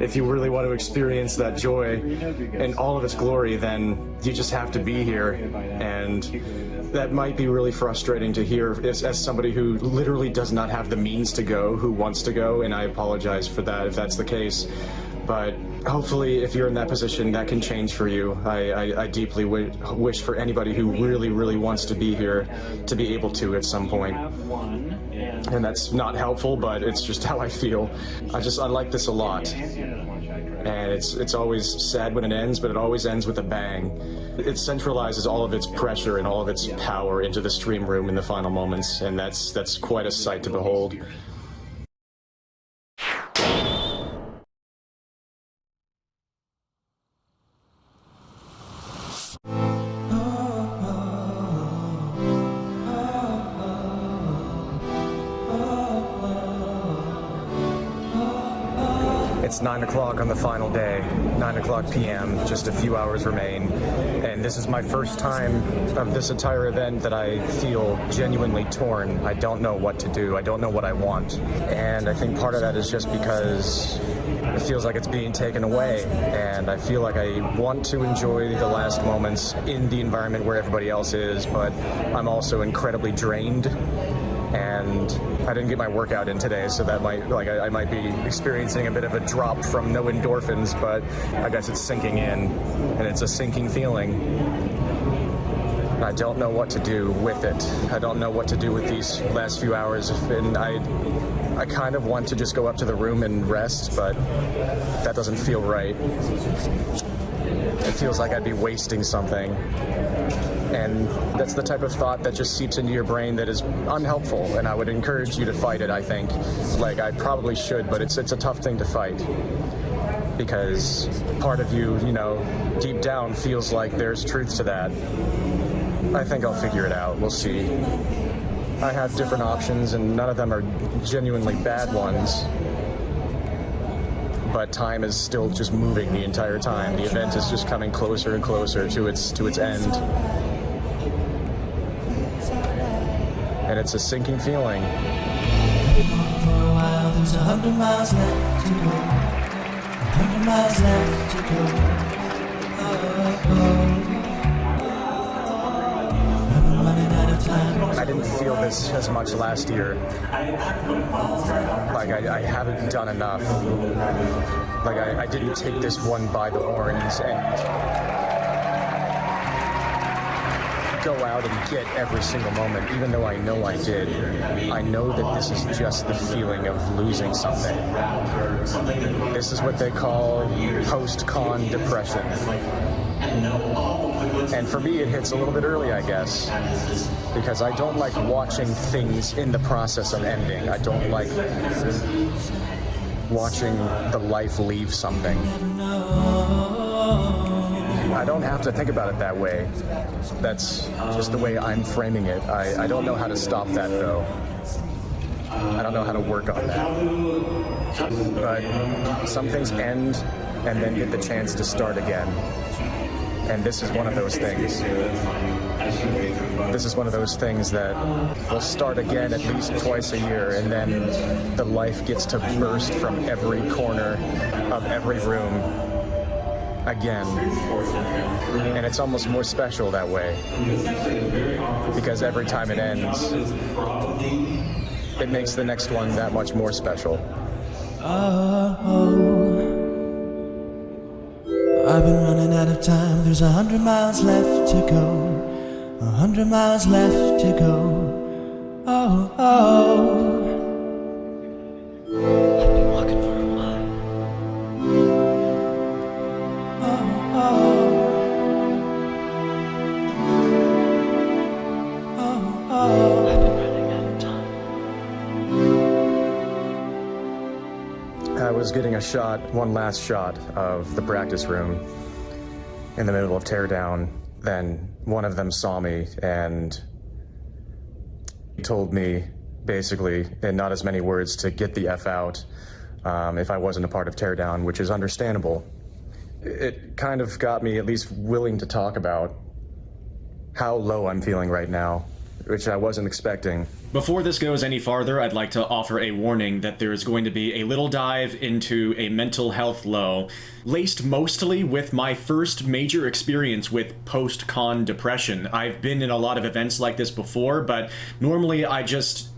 if you really want to experience that joy in all of its glory, then you just have to be here, and that might be really frustrating to hear as somebody who literally does not have the means to go, who wants to go, and I apologize for that if that's the case. But hopefully, if you're in that position, that can change for you. I deeply wish for anybody who really, really wants to be here to be able to at some point. And that's not helpful, but it's just how I feel. I like this a lot. And it's always sad when it ends, but it always ends with a bang. It centralizes all of its pressure and all of its power into the stream room in the final moments, and that's quite a sight to behold. It's 9 o'clock on the final day, 9 o'clock p.m., just a few hours remain, and this is my first time of this entire event that I feel genuinely torn. I don't know what to do, I don't know what I want, and I think part of that is just because it feels like it's being taken away, and I feel like I want to enjoy the last moments in the environment where everybody else is, but I'm also incredibly drained. And I didn't get my workout in today, so that I might be experiencing a bit of a drop from no endorphins, but I guess it's sinking in, and it's a sinking feeling. I don't know what to do with it. I don't know what to do with these last few hours, and I kind of want to just go up to the room and rest, but that doesn't feel right. It feels like I'd be wasting something. And that's the type of thought that just seeps into your brain that is unhelpful, and I would encourage you to fight it, I think. Like, I probably should, but it's a tough thing to fight. Because part of you, deep down feels like there's truth to that. I think I'll figure it out, we'll see. I have different options, and none of them are genuinely bad ones. But time is still just moving the entire time. The event is just coming closer and closer to its end. And it's a sinking feeling. For a while, there's 100 miles left to go. 100 miles left to go. I'm running out of time. I didn't feel this as much last year. Like, I haven't done enough. Like, I didn't take this one by the horns and go out and get every single moment, even though I know I did. I know that this is just the feeling of losing something. This is what they call post-con depression. And for me, it hits a little bit early, I guess, because I don't like watching things in the process of ending. I don't like watching the life leave something. I don't have to think about it that way. That's just the way I'm framing it. I don't know how to stop that, though. I don't know how to work on that. But some things end and then get the chance to start again. And this is one of those things. This is one of those things that will start again at least twice a year, and then the life gets to burst from every corner of every room again. And it's almost more special that way, because every time it ends, it makes the next one that much more special. I've been running out of time. There's 100 miles left to go. 100 miles left to go. Oh, oh. I've been walking for a while. Oh, oh. Oh, oh. I've been running out of time. I was getting a shot, one last shot of the practice room in the middle of teardown. Then one of them saw me and told me basically, in not as many words, to get the F out if I wasn't a part of Teardown, which is understandable. It kind of got me at least willing to talk about how low I'm feeling right now, which I wasn't expecting. Before this goes any farther, I'd like to offer a warning that there is going to be a little dive into a mental health low, laced mostly with my first major experience with post-con depression. I've been in a lot of events like this before, but normally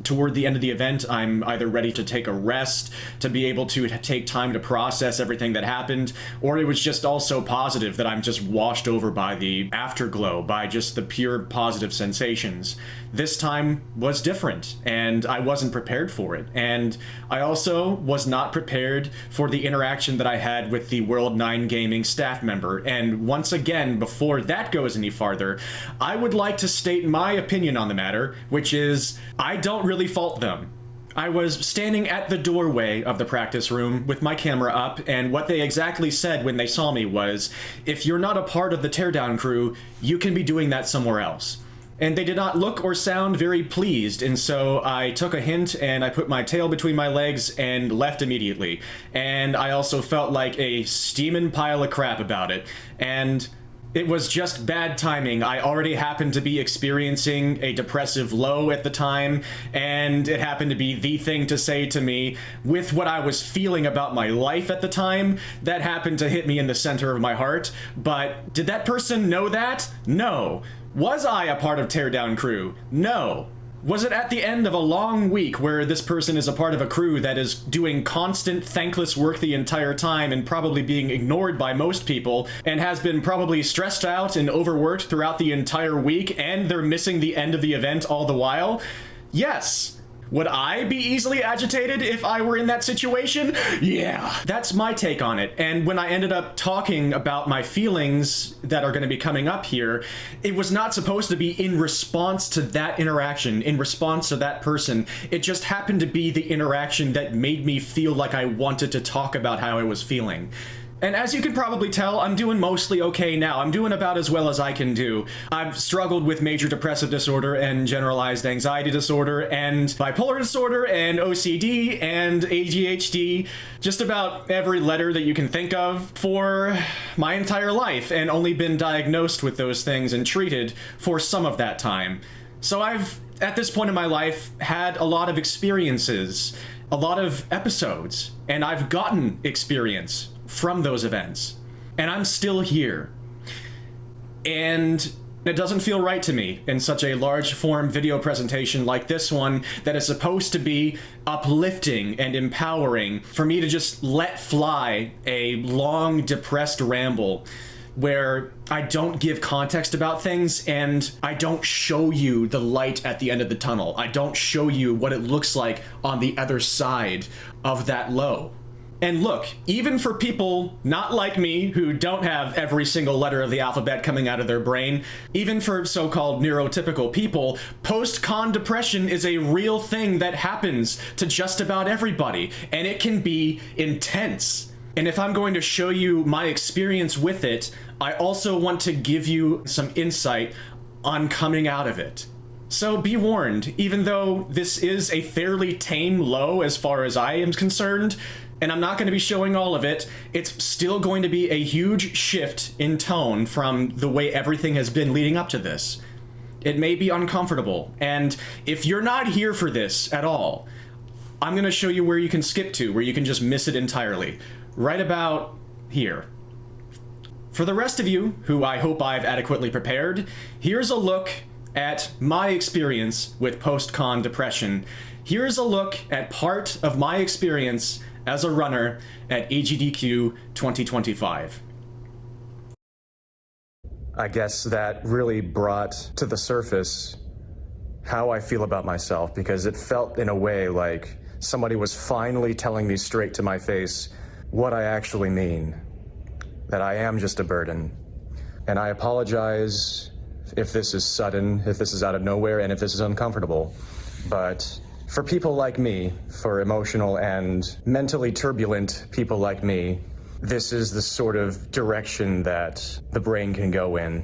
toward the end of the event, I'm either ready to take a rest, to be able to take time to process everything that happened, or it was just all so positive that I'm just washed over by the afterglow, by just the pure positive sensations. This time was different, and I wasn't prepared for it. And I also was not prepared for the interaction that I had with the World 9 Gaming staff member. And once again, before that goes any farther, I would like to state my opinion on the matter, which is, I don't really fault them. I was standing at the doorway of the practice room with my camera up, and what they exactly said when they saw me was, if you're not a part of the Teardown crew, you can be doing that somewhere else. And they did not look or sound very pleased, and so I took a hint and I put my tail between my legs and left immediately. And I also felt like a steaming pile of crap about it. And it was just bad timing. I already happened to be experiencing a depressive low at the time, and it happened to be the thing to say to me with what I was feeling about my life at the time. That happened to hit me in the center of my heart. But did that person know that? No. Was I a part of Teardown crew? No. Was it at the end of a long week where this person is a part of a crew that is doing constant, thankless work the entire time and probably being ignored by most people, and has been probably stressed out and overworked throughout the entire week, and they're missing the end of the event all the while? Yes. Would I be easily agitated if I were in that situation? Yeah. That's my take on it. And when I ended up talking about my feelings that are going to be coming up here, it was not supposed to be in response to that interaction, in response to that person. It just happened to be the interaction that made me feel like I wanted to talk about how I was feeling. And as you can probably tell, I'm doing mostly okay now. I'm doing about as well as I can do. I've struggled with major depressive disorder and generalized anxiety disorder and bipolar disorder and OCD and ADHD, just about every letter that you can think of for my entire life, and only been diagnosed with those things and treated for some of that time. So I've, at this point in my life, had a lot of experiences, a lot of episodes, and I've gotten experience from those events, and I'm still here. And it doesn't feel right to me in such a large form video presentation like this one that is supposed to be uplifting and empowering, for me to just let fly a long depressed ramble where I don't give context about things and I don't show you the light at the end of the tunnel. I don't show you what it looks like on the other side of that low. And look, even for people not like me who don't have every single letter of the alphabet coming out of their brain, even for so-called neurotypical people, post-con depression is a real thing that happens to just about everybody, and it can be intense. And if I'm going to show you my experience with it, I also want to give you some insight on coming out of it. So be warned, even though this is a fairly tame low as far as I am concerned, and I'm not going to be showing all of it, it's still going to be a huge shift in tone from the way everything has been leading up to this. It may be uncomfortable, and if you're not here for this at all, I'm going to show you where you can skip to, where you can just miss it entirely. Right about here. For the rest of you, who I hope I've adequately prepared, here's a look at my experience with post-con depression. Here's a look at part of my experience as a runner at AGDQ 2025. I guess that really brought to the surface how I feel about myself, because it felt in a way like somebody was finally telling me straight to my face what I actually mean, that I am just a burden. And I apologize if this is sudden, if this is out of nowhere, and if this is uncomfortable. But for people like me, for emotional and mentally turbulent people like me, this is the sort of direction that the brain can go in.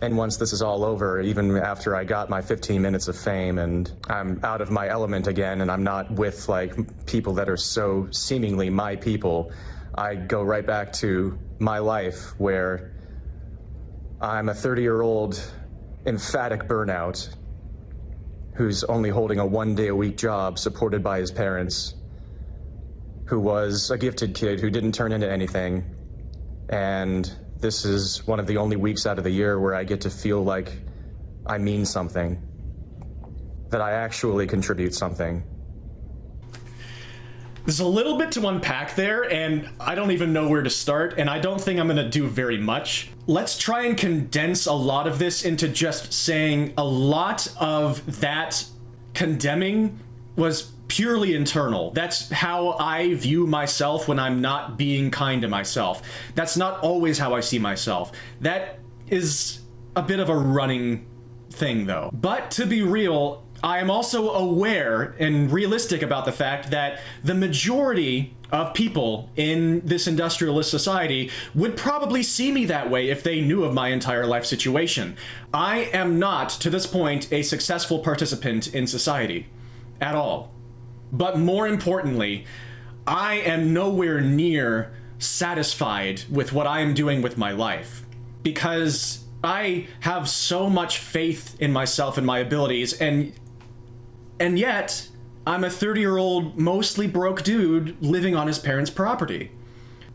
And once this is all over, even after I got my 15 minutes of fame and I'm out of my element again and I'm not with like people that are so seemingly my people, I go right back to my life where I'm a 30-year-old emphatic burnout who's only holding a one-day-a-week job supported by his parents, who was a gifted kid who didn't turn into anything. And this is one of the only weeks out of the year where I get to feel like I mean something, that I actually contribute something. There's a little bit to unpack there, and I don't even know where to start, and I don't think I'm gonna do very much. Let's try and condense a lot of this into just saying a lot of that condemning was purely internal. That's how I view myself when I'm not being kind to myself. That's not always how I see myself. That is a bit of a running thing, though. But to be real, I am also aware and realistic about the fact that the majority of people in this industrialist society would probably see me that way if they knew of my entire life situation. I am not, to this point, a successful participant in society at all. But more importantly, I am nowhere near satisfied with what I am doing with my life, because I have so much faith in myself and my abilities, and yet I'm a 30-year-old mostly broke dude living on his parents' property.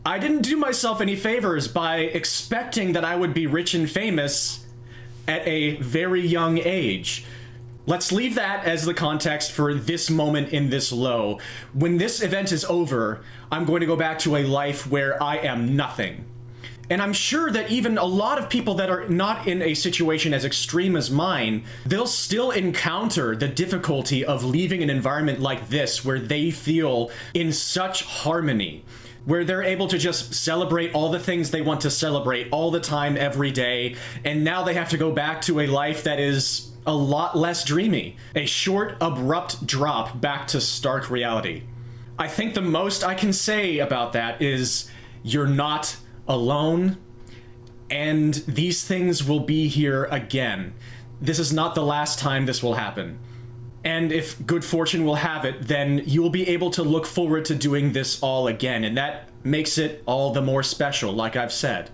I didn't do myself any favors by expecting that I would be rich and famous at a very young age. Let's leave that as the context for this moment in this low. When this event is over, I'm going to go back to a life where I am nothing. And I'm sure that even a lot of people that are not in a situation as extreme as mine, they'll still encounter the difficulty of leaving an environment like this where they feel in such harmony, where they're able to just celebrate all the things they want to celebrate all the time, every day, and now they have to go back to a life that is a lot less dreamy, a short, abrupt drop back to stark reality. I think the most I can say about that is you're not alone, and these things will be here again. This is not the last time this will happen. And if good fortune will have it, then you will be able to look forward to doing this all again, and that makes it all the more special, like I've said.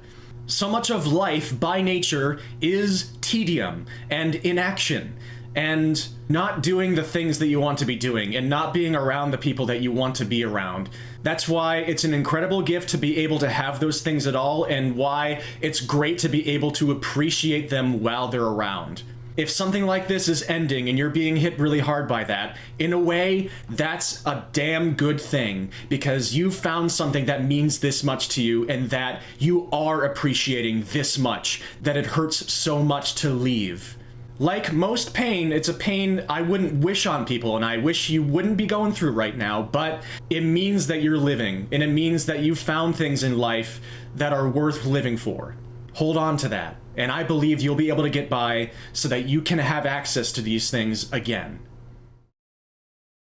So much of life, by nature, is tedium and inaction, and not doing the things that you want to be doing, and not being around the people that you want to be around. That's why it's an incredible gift to be able to have those things at all, and why it's great to be able to appreciate them while they're around. If something like this is ending and you're being hit really hard by that, in a way, that's a damn good thing, because you found something that means this much to you and that you are appreciating this much, that it hurts so much to leave. Like most pain, it's a pain I wouldn't wish on people, and I wish you wouldn't be going through right now, but it means that you're living, and it means that you've found things in life that are worth living for. Hold on to that, and I believe you'll be able to get by so that you can have access to these things again.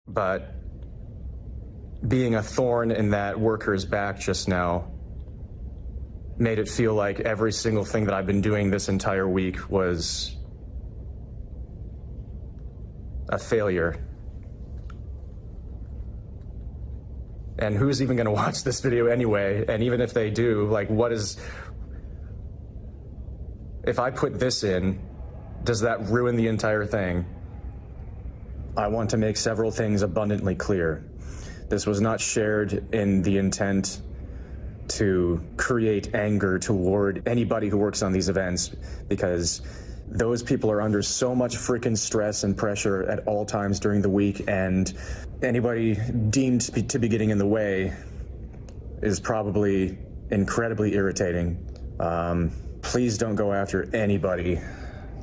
But being a thorn in that worker's back just now made it feel like every single thing that I've been doing this entire week was a failure. And who's even going to watch this video anyway? And even if they do, like, if I put this in, does that ruin the entire thing? I want to make several things abundantly clear. This was not shared in the intent to create anger toward anybody who works on these events, because those people are under so much freaking stress and pressure at all times during the week, and anybody deemed to be getting in the way is probably incredibly irritating. Please don't go after anybody.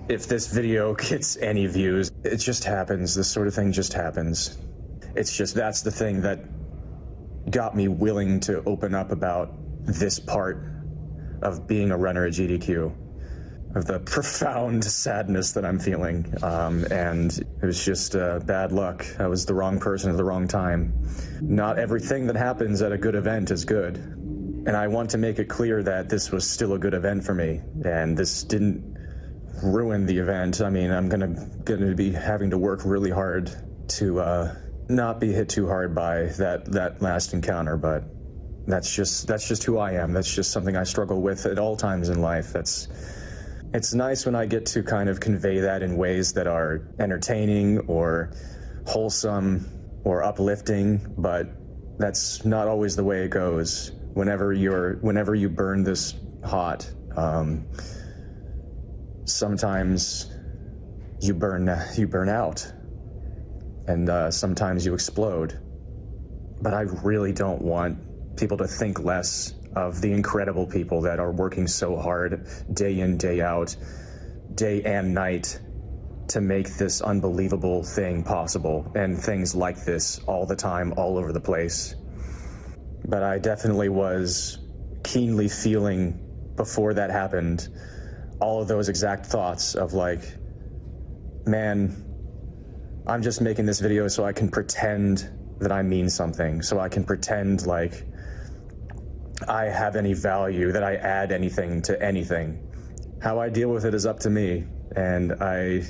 If this video gets any views, it just happens. This sort of thing just happens. It's just, that's the thing that got me willing to open up about this part of being a runner at GDQ, of the profound sadness that I'm feeling. And it was just bad luck. I was the wrong person at the wrong time. Not everything that happens at a good event is good. And I want to make it clear that this was still a good event for me, and this didn't ruin the event. I mean, I'm gonna be having to work really hard to not be hit too hard by that last encounter, but that's just who I am. That's just something I struggle with at all times in life. It's nice when I get to kind of convey that in ways that are entertaining or wholesome or uplifting, but that's not always the way it goes. Whenever you burn this hot, sometimes you burn out, and sometimes you explode. But I really don't want people to think less of the incredible people that are working so hard day in, day out, day and night to make this unbelievable thing possible, and things like this all the time, all over the place. But I definitely was keenly feeling, before that happened, all of those exact thoughts of like, man, I'm just making this video so I can pretend that I mean something, so I can pretend like I have any value, that I add anything to anything. How I deal with it is up to me, and I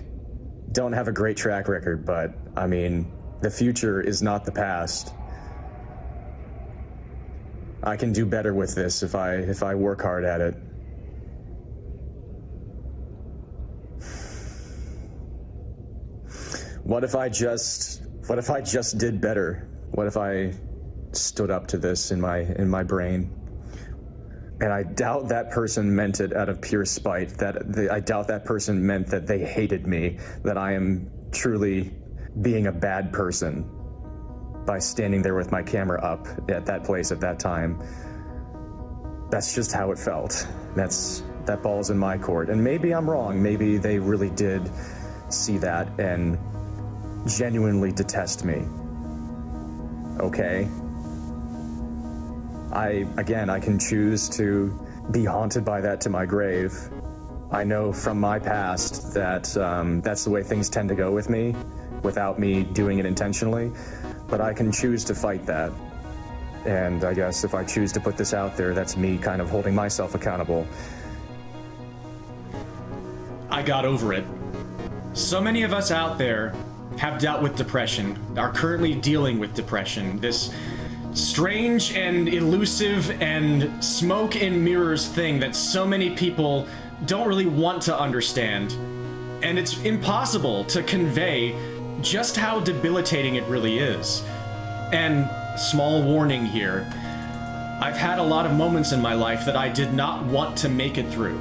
don't have a great track record, but I mean, the future is not the past. I can do better with this if I work hard at it. What if I just did better? What if I stood up to this in my brain? And I doubt that person meant it out of pure spite. I doubt that person meant that they hated me, that I am truly being a bad person by standing there with my camera up at that place at that time. That's just how it felt. That ball's in my court. And maybe I'm wrong. Maybe they really did see that and genuinely detest me. Okay. I can choose to be haunted by that to my grave. I know from my past that that's the way things tend to go with me, without me doing it intentionally, but I can choose to fight that. And I guess if I choose to put this out there, that's me kind of holding myself accountable. I got over it. So many of us out there have dealt with depression, are currently dealing with depression, this strange and elusive and smoke and mirrors thing that so many people don't really want to understand. And it's impossible to convey just how debilitating it really is. And small warning here, I've had a lot of moments in my life that I did not want to make it through,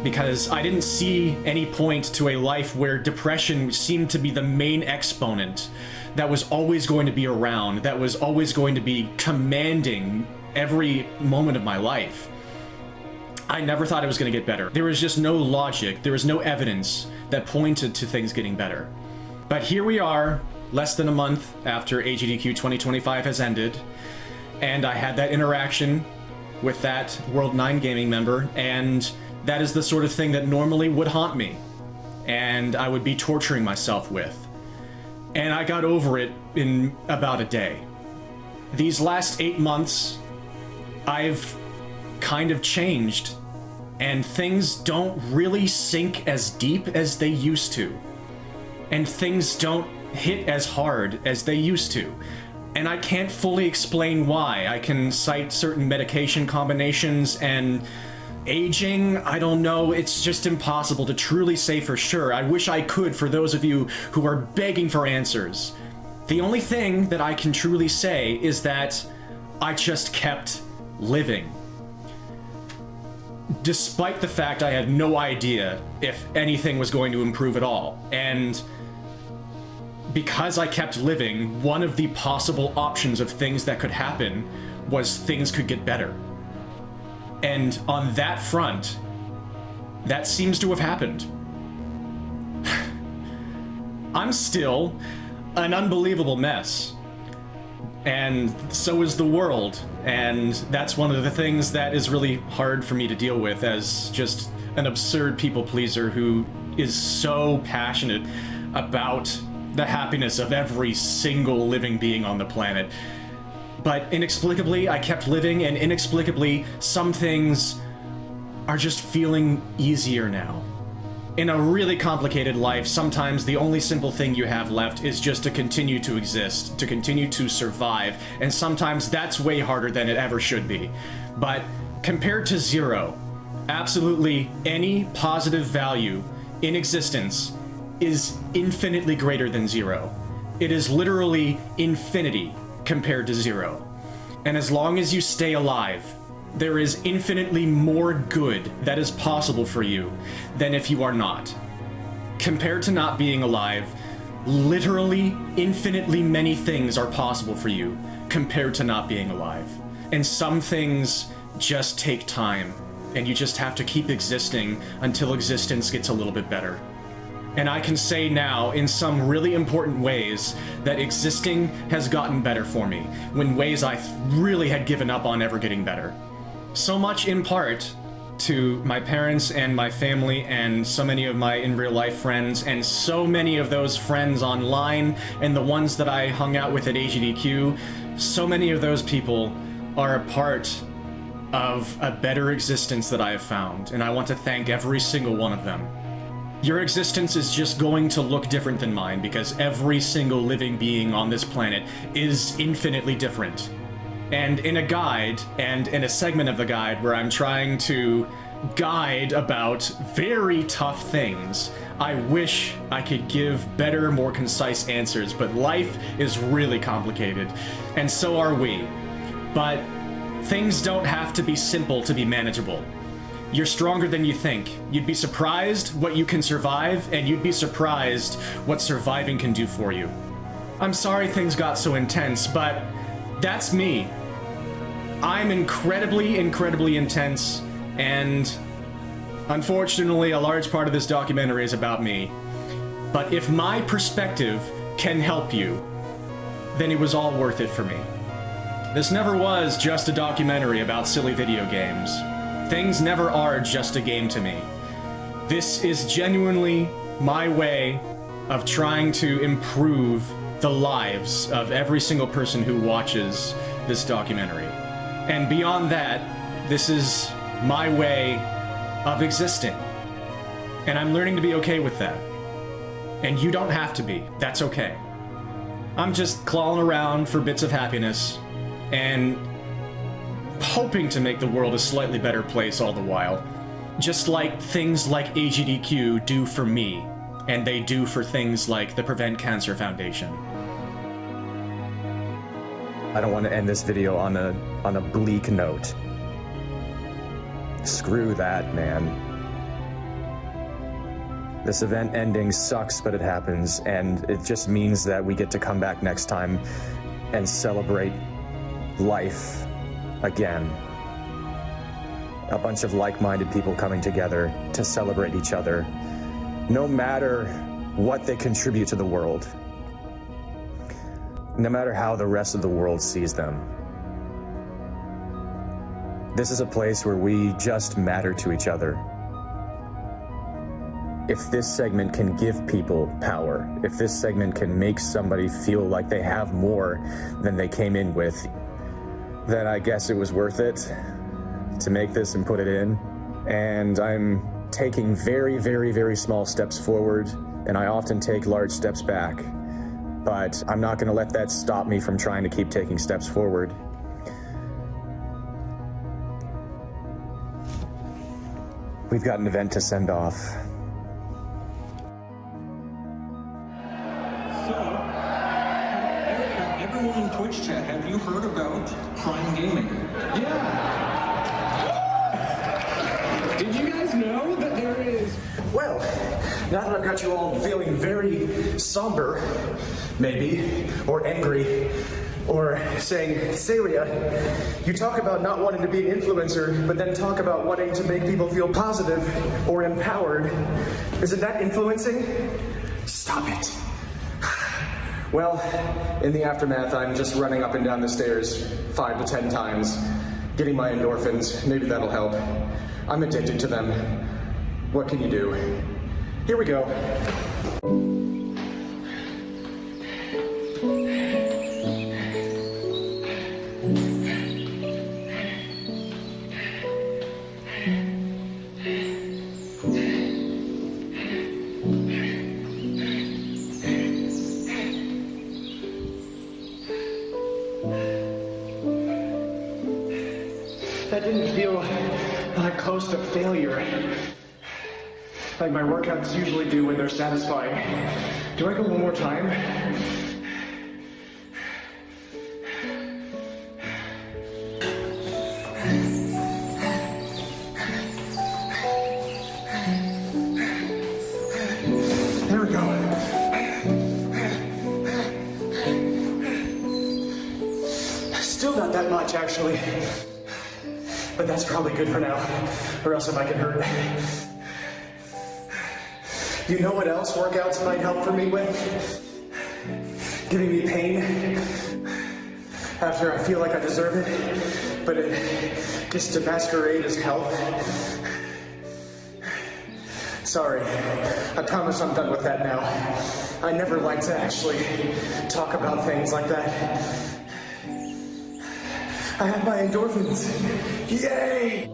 because I didn't see any point to a life where depression seemed to be the main exponent that was always going to be around, that was always going to be commanding every moment of my life. I never thought it was going to get better. There was just no logic, there was no evidence that pointed to things getting better. But here we are, less than a month after AGDQ 2025 has ended, and I had that interaction with that World 9 Gaming member, and that is the sort of thing that normally would haunt me, and I would be torturing myself with. And I got over it in about a day. These last 8 months, I've kind of changed, and things don't really sink as deep as they used to. And things don't hit as hard as they used to. And I can't fully explain why. I can cite certain medication combinations and aging, I don't know, it's just impossible to truly say for sure. I wish I could for those of you who are begging for answers. The only thing that I can truly say is that I just kept living. Despite the fact I had no idea if anything was going to improve at all. And because I kept living, one of the possible options of things that could happen was things could get better. And on that front, that seems to have happened. I'm still an unbelievable mess. And so is the world. And that's one of the things that is really hard for me to deal with as just an absurd people pleaser who is so passionate about the happiness of every single living being on the planet. But inexplicably, I kept living, and inexplicably, some things are just feeling easier now. In a really complicated life, sometimes the only simple thing you have left is just to continue to exist, to continue to survive, and sometimes that's way harder than it ever should be. But compared to zero, absolutely any positive value in existence is infinitely greater than zero. It is literally infinity compared to zero. And as long as you stay alive, there is infinitely more good that is possible for you than if you are not. Compared to not being alive, literally infinitely many things are possible for you compared to not being alive. And some things just take time, and you just have to keep existing until existence gets a little bit better. And I can say now, in some really important ways, that existing has gotten better for me, when ways I really had given up on ever getting better. So much in part to my parents and my family and so many of my in real life friends and so many of those friends online and the ones that I hung out with at AGDQ. So many of those people are a part of a better existence that I have found, and I want to thank every single one of them. Your existence is just going to look different than mine because every single living being on this planet is infinitely different. And in a guide, and in a segment of the guide where I'm trying to guide about very tough things, I wish I could give better, more concise answers, but life is really complicated, and so are we. But things don't have to be simple to be manageable. You're stronger than you think. You'd be surprised what you can survive, and you'd be surprised what surviving can do for you. I'm sorry things got so intense, but that's me. I'm incredibly, incredibly intense, and unfortunately, a large part of this documentary is about me. But if my perspective can help you, then it was all worth it for me. This never was just a documentary about silly video games. Things never are just a game to me. This is genuinely my way of trying to improve the lives of every single person who watches this documentary. And beyond that, this is my way of existing. And I'm learning to be okay with that. And you don't have to be. That's okay. I'm just clawing around for bits of happiness and hoping to make the world a slightly better place all the while. Just like things like AGDQ do for me, and they do for things like the Prevent Cancer Foundation. I don't want to end this video on a bleak note. Screw that, man. This event ending sucks, but it happens, and it just means that we get to come back next time and celebrate life again. A bunch of like-minded people coming together to celebrate each other, no matter what they contribute to the world, no matter how the rest of the world sees them. This is a place where we just matter to each other. If this segment can give people power, if this segment can make somebody feel like they have more than they came in with, then I guess it was worth it to make this and put it in. And I'm taking very, very, very small steps forward, and I often take large steps back. But I'm not going to let that stop me from trying to keep taking steps forward. We've got an event to send off. Everyone in Twitch chat, have you heard about Prime Gaming? Yeah! Did you guys know that there is... Well, now that I've got you all feeling very somber, maybe, or angry, or saying, Seirea, you talk about not wanting to be an influencer, but then talk about wanting to make people feel positive or empowered. Isn't that influencing? Stop it. Well, in the aftermath, I'm just running up and down the stairs 5 to 10 times, getting my endorphins. Maybe that'll help. I'm addicted to them. What can you do? Here we go. That didn't feel like close to failure, like my workouts usually do when they're satisfying. Do I go one more time? There we go. Still not that much, actually. But that's probably good for now, or else it might get hurt. You know what else workouts might help for me with? Giving me pain after I feel like I deserve it, but it gets to masquerade as health. Sorry, I promise I'm done with that now. I never like to actually talk about things like that. I have my endorphins. Yay!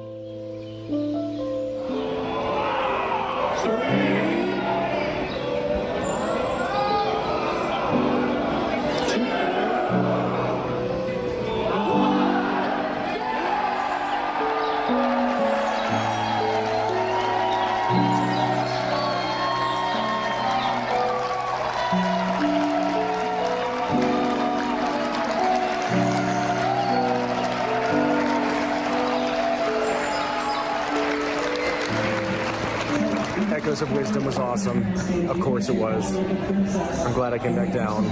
Echoes of Wisdom was awesome. Of course it was. I'm glad I came back down.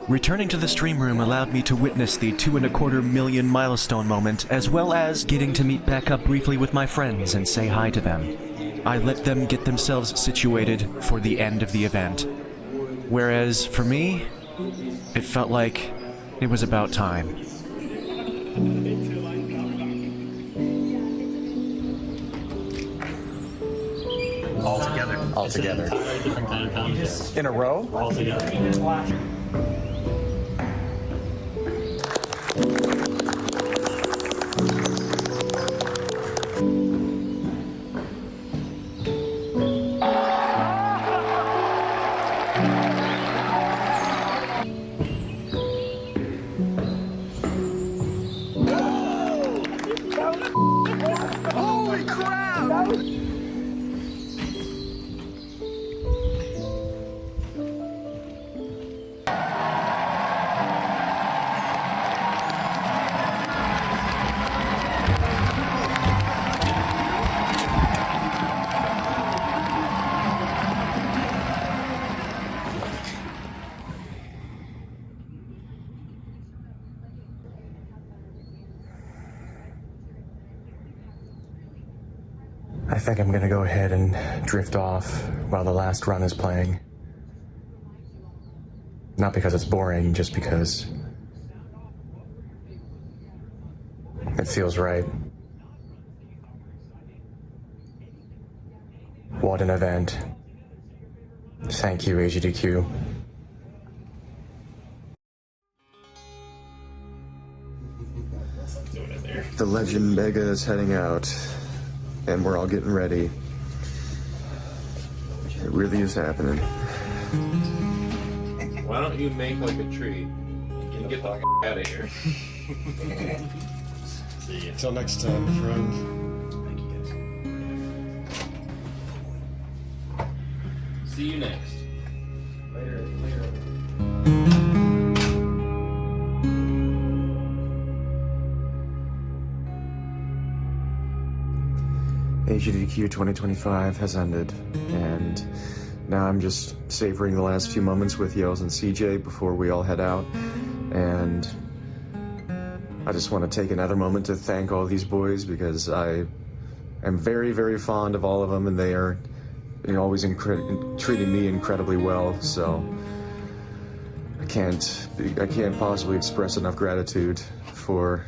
Returning to the stream room allowed me to witness the 2.25 million milestone moment, as well as getting to meet back up briefly with my friends and say hi to them. I let them get themselves situated for the end of the event. Whereas, for me, it felt like it was about time. All together. In a row? All together. Holy crap! I think I'm gonna go ahead and drift off while the last run is playing. Not because it's boring, just because it feels right. What an event. Thank you, AGDQ. The legend Mega is heading out, and we're all getting ready. It really is happening. Why don't you make like a tree and get the f out of here? See you. Till next time, friend. See you next. Later. AGDQ 2025 has ended, and now I'm just savoring the last few moments with Yels and CJ before we all head out, and I just want to take another moment to thank all these boys, because I am very, very fond of all of them, and they are always treating me incredibly well, so I can't possibly express enough gratitude for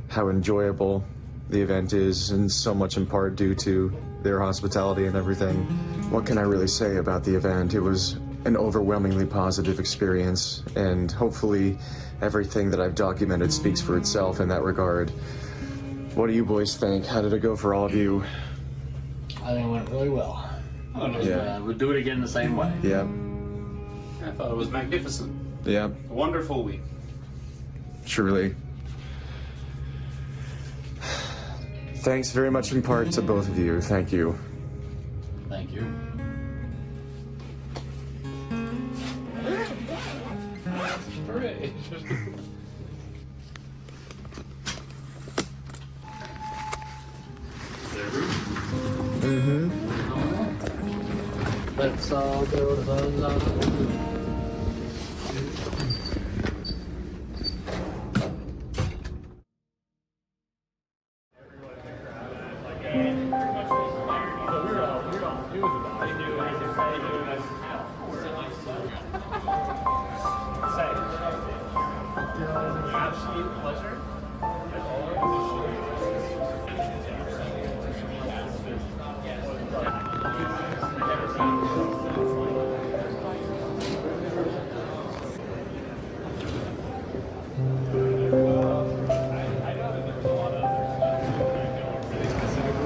how enjoyable the event is, and so much in part due to their hospitality and everything. What can I really say about the event? It was an overwhelmingly positive experience, and hopefully everything that I've documented speaks for itself in that regard. What do you boys think? How did it go for all of you? I think it went really well. We'll do it again the same way. Yeah. I thought it was magnificent. Yeah. A wonderful week. Truly. Thanks very much in part to both of you. Thank you. Thank you. Hooray. Let's all go to the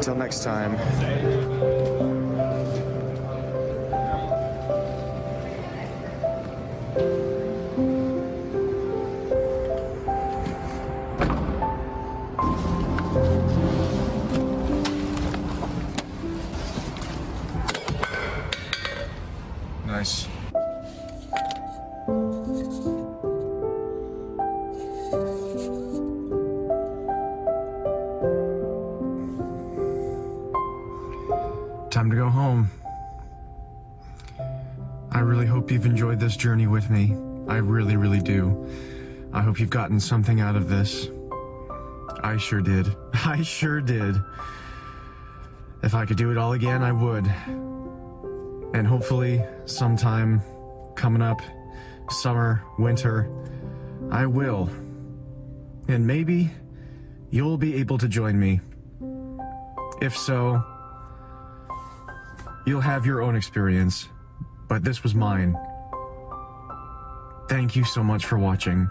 Till next time. Nice. Time to go home. I really hope you've enjoyed this journey with me. I really, really do. I hope you've gotten something out of this. I sure did. I sure did. If I could do it all again, I would. And hopefully, sometime coming up, summer, winter, I will. And maybe you'll be able to join me. If so, you'll have your own experience, but this was mine. Thank you so much for watching.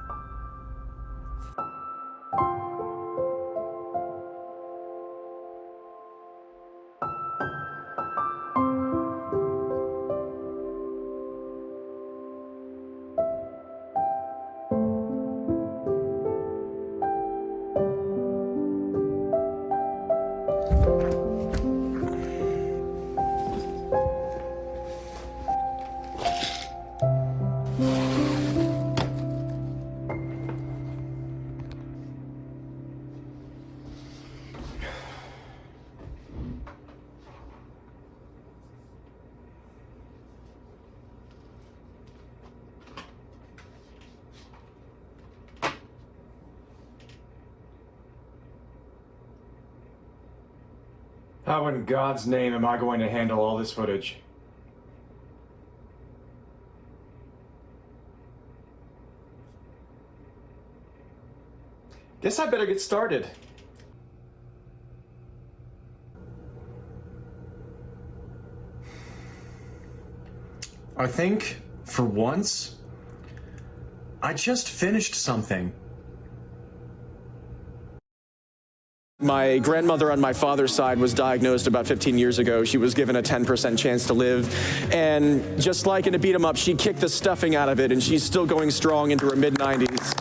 How in God's name am I going to handle all this footage? Guess I better get started. I think, for once, I just finished something. My grandmother on my father's side was diagnosed about 15 years ago. She was given a 10% chance to live. And just like in a beat 'em up, she kicked the stuffing out of it, and she's still going strong into her mid-90s.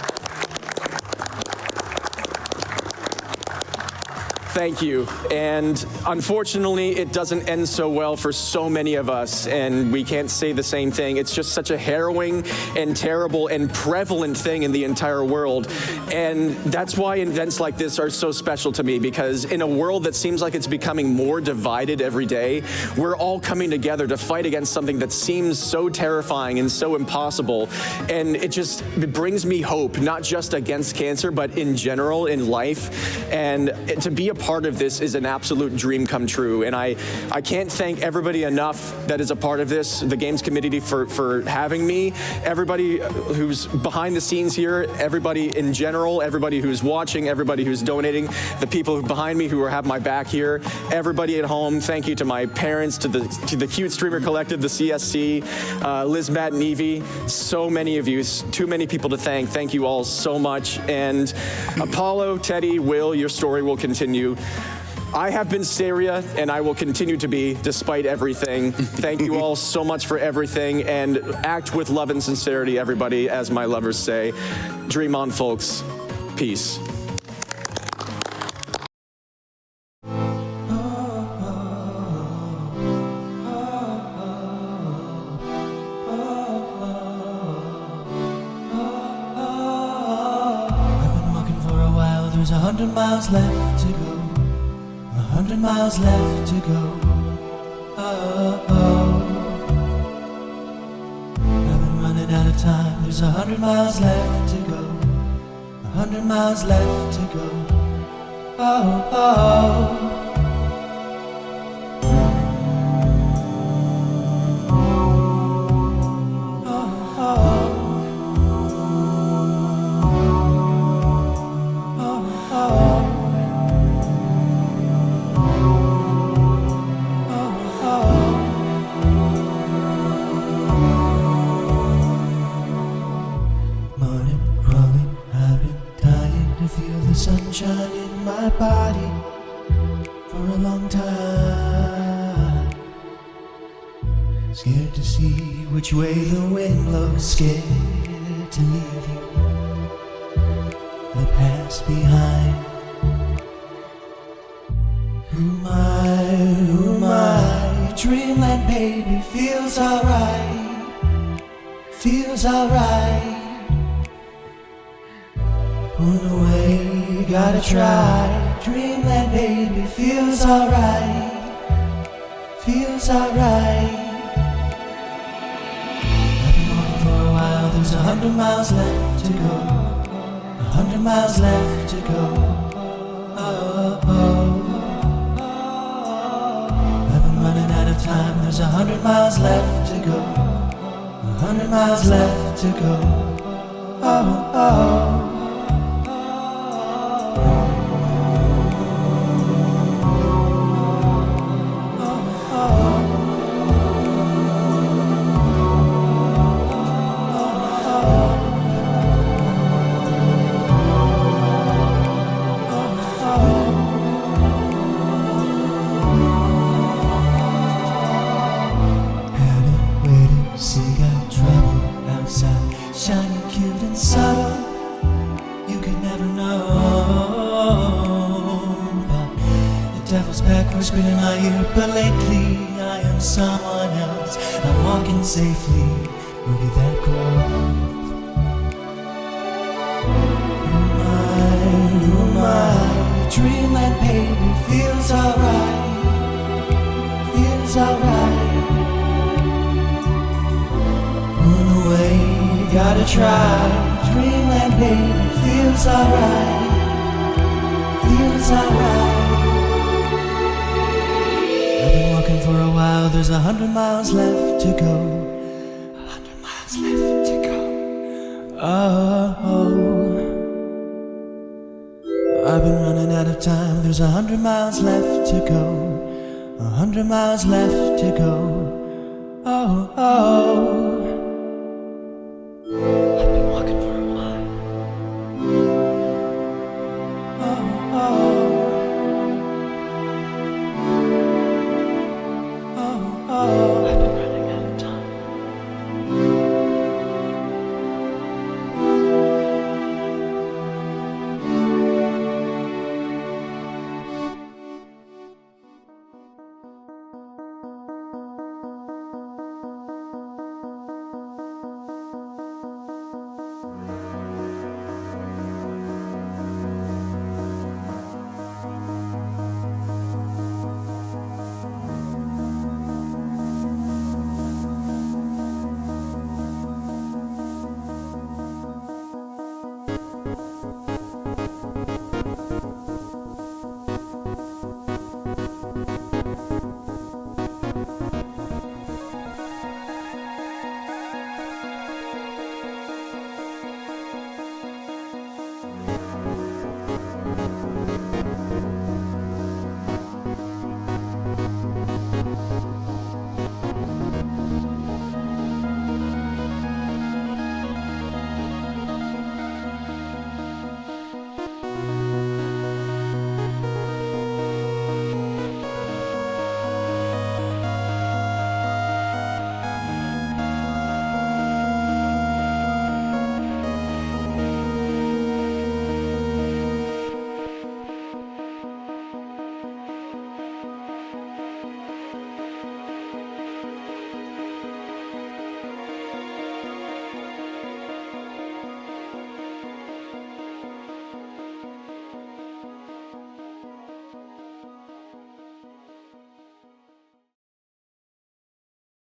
Thank you. And unfortunately, it doesn't end so well for so many of us, and we can't say the same thing. It's just such a harrowing and terrible and prevalent thing in the entire world. And that's why events like this are so special to me, because in a world that seems like it's becoming more divided every day, we're all coming together to fight against something that seems so terrifying and so impossible. And it brings me hope, not just against cancer, but in general in life. And to be a part of this is an absolute dream come true. And I can't thank everybody enough that is a part of this, the Games Committee for having me, everybody who's behind the scenes here, everybody in general, everybody who's watching, everybody who's donating, the people behind me who have my back here, everybody at home. Thank you to my parents, to the Cute Streamer Collective, the CSC, Liz, Matt, and Evie. So many of you, too many people to thank. Thank you all so much. And Apollo, Teddy, Will, your story will continue. I have been Seirea, and I will continue to be, despite everything. Thank you all so much for everything, and act with love and sincerity, everybody, as my lovers say. Dream on, folks. Peace. There's 100 miles left to go, 100 miles left to go. Oh, oh. I've been running out of time. There's 100 miles left to go, 100 miles left to go. Oh, oh. Sunshine in my body for a long time. Scared to see which way the wind blows, scared to leave you, the past behind. Who am I? Dreamland baby, feels alright, feels alright. Pull away, gotta try. Dreamland baby, feels alright, feels alright. I've been walking for a while, there's 100 miles left to go, 100 miles left to go. Oh, oh. I've been running out of time, there's 100 miles left to go, 100 miles left to go. Oh, oh. Spinning my ear, but lately I am someone else. I'm walking safely, will be that close. Who am I? Dreamland baby, feels alright, feels alright. Run away, gotta try. Dreamland baby, feels alright, feels alright. I've been walking for a while, there's 100 miles left to go, 100 miles left to go. Oh, I've been running out of time, there's 100 miles left to go, 100 miles left to go.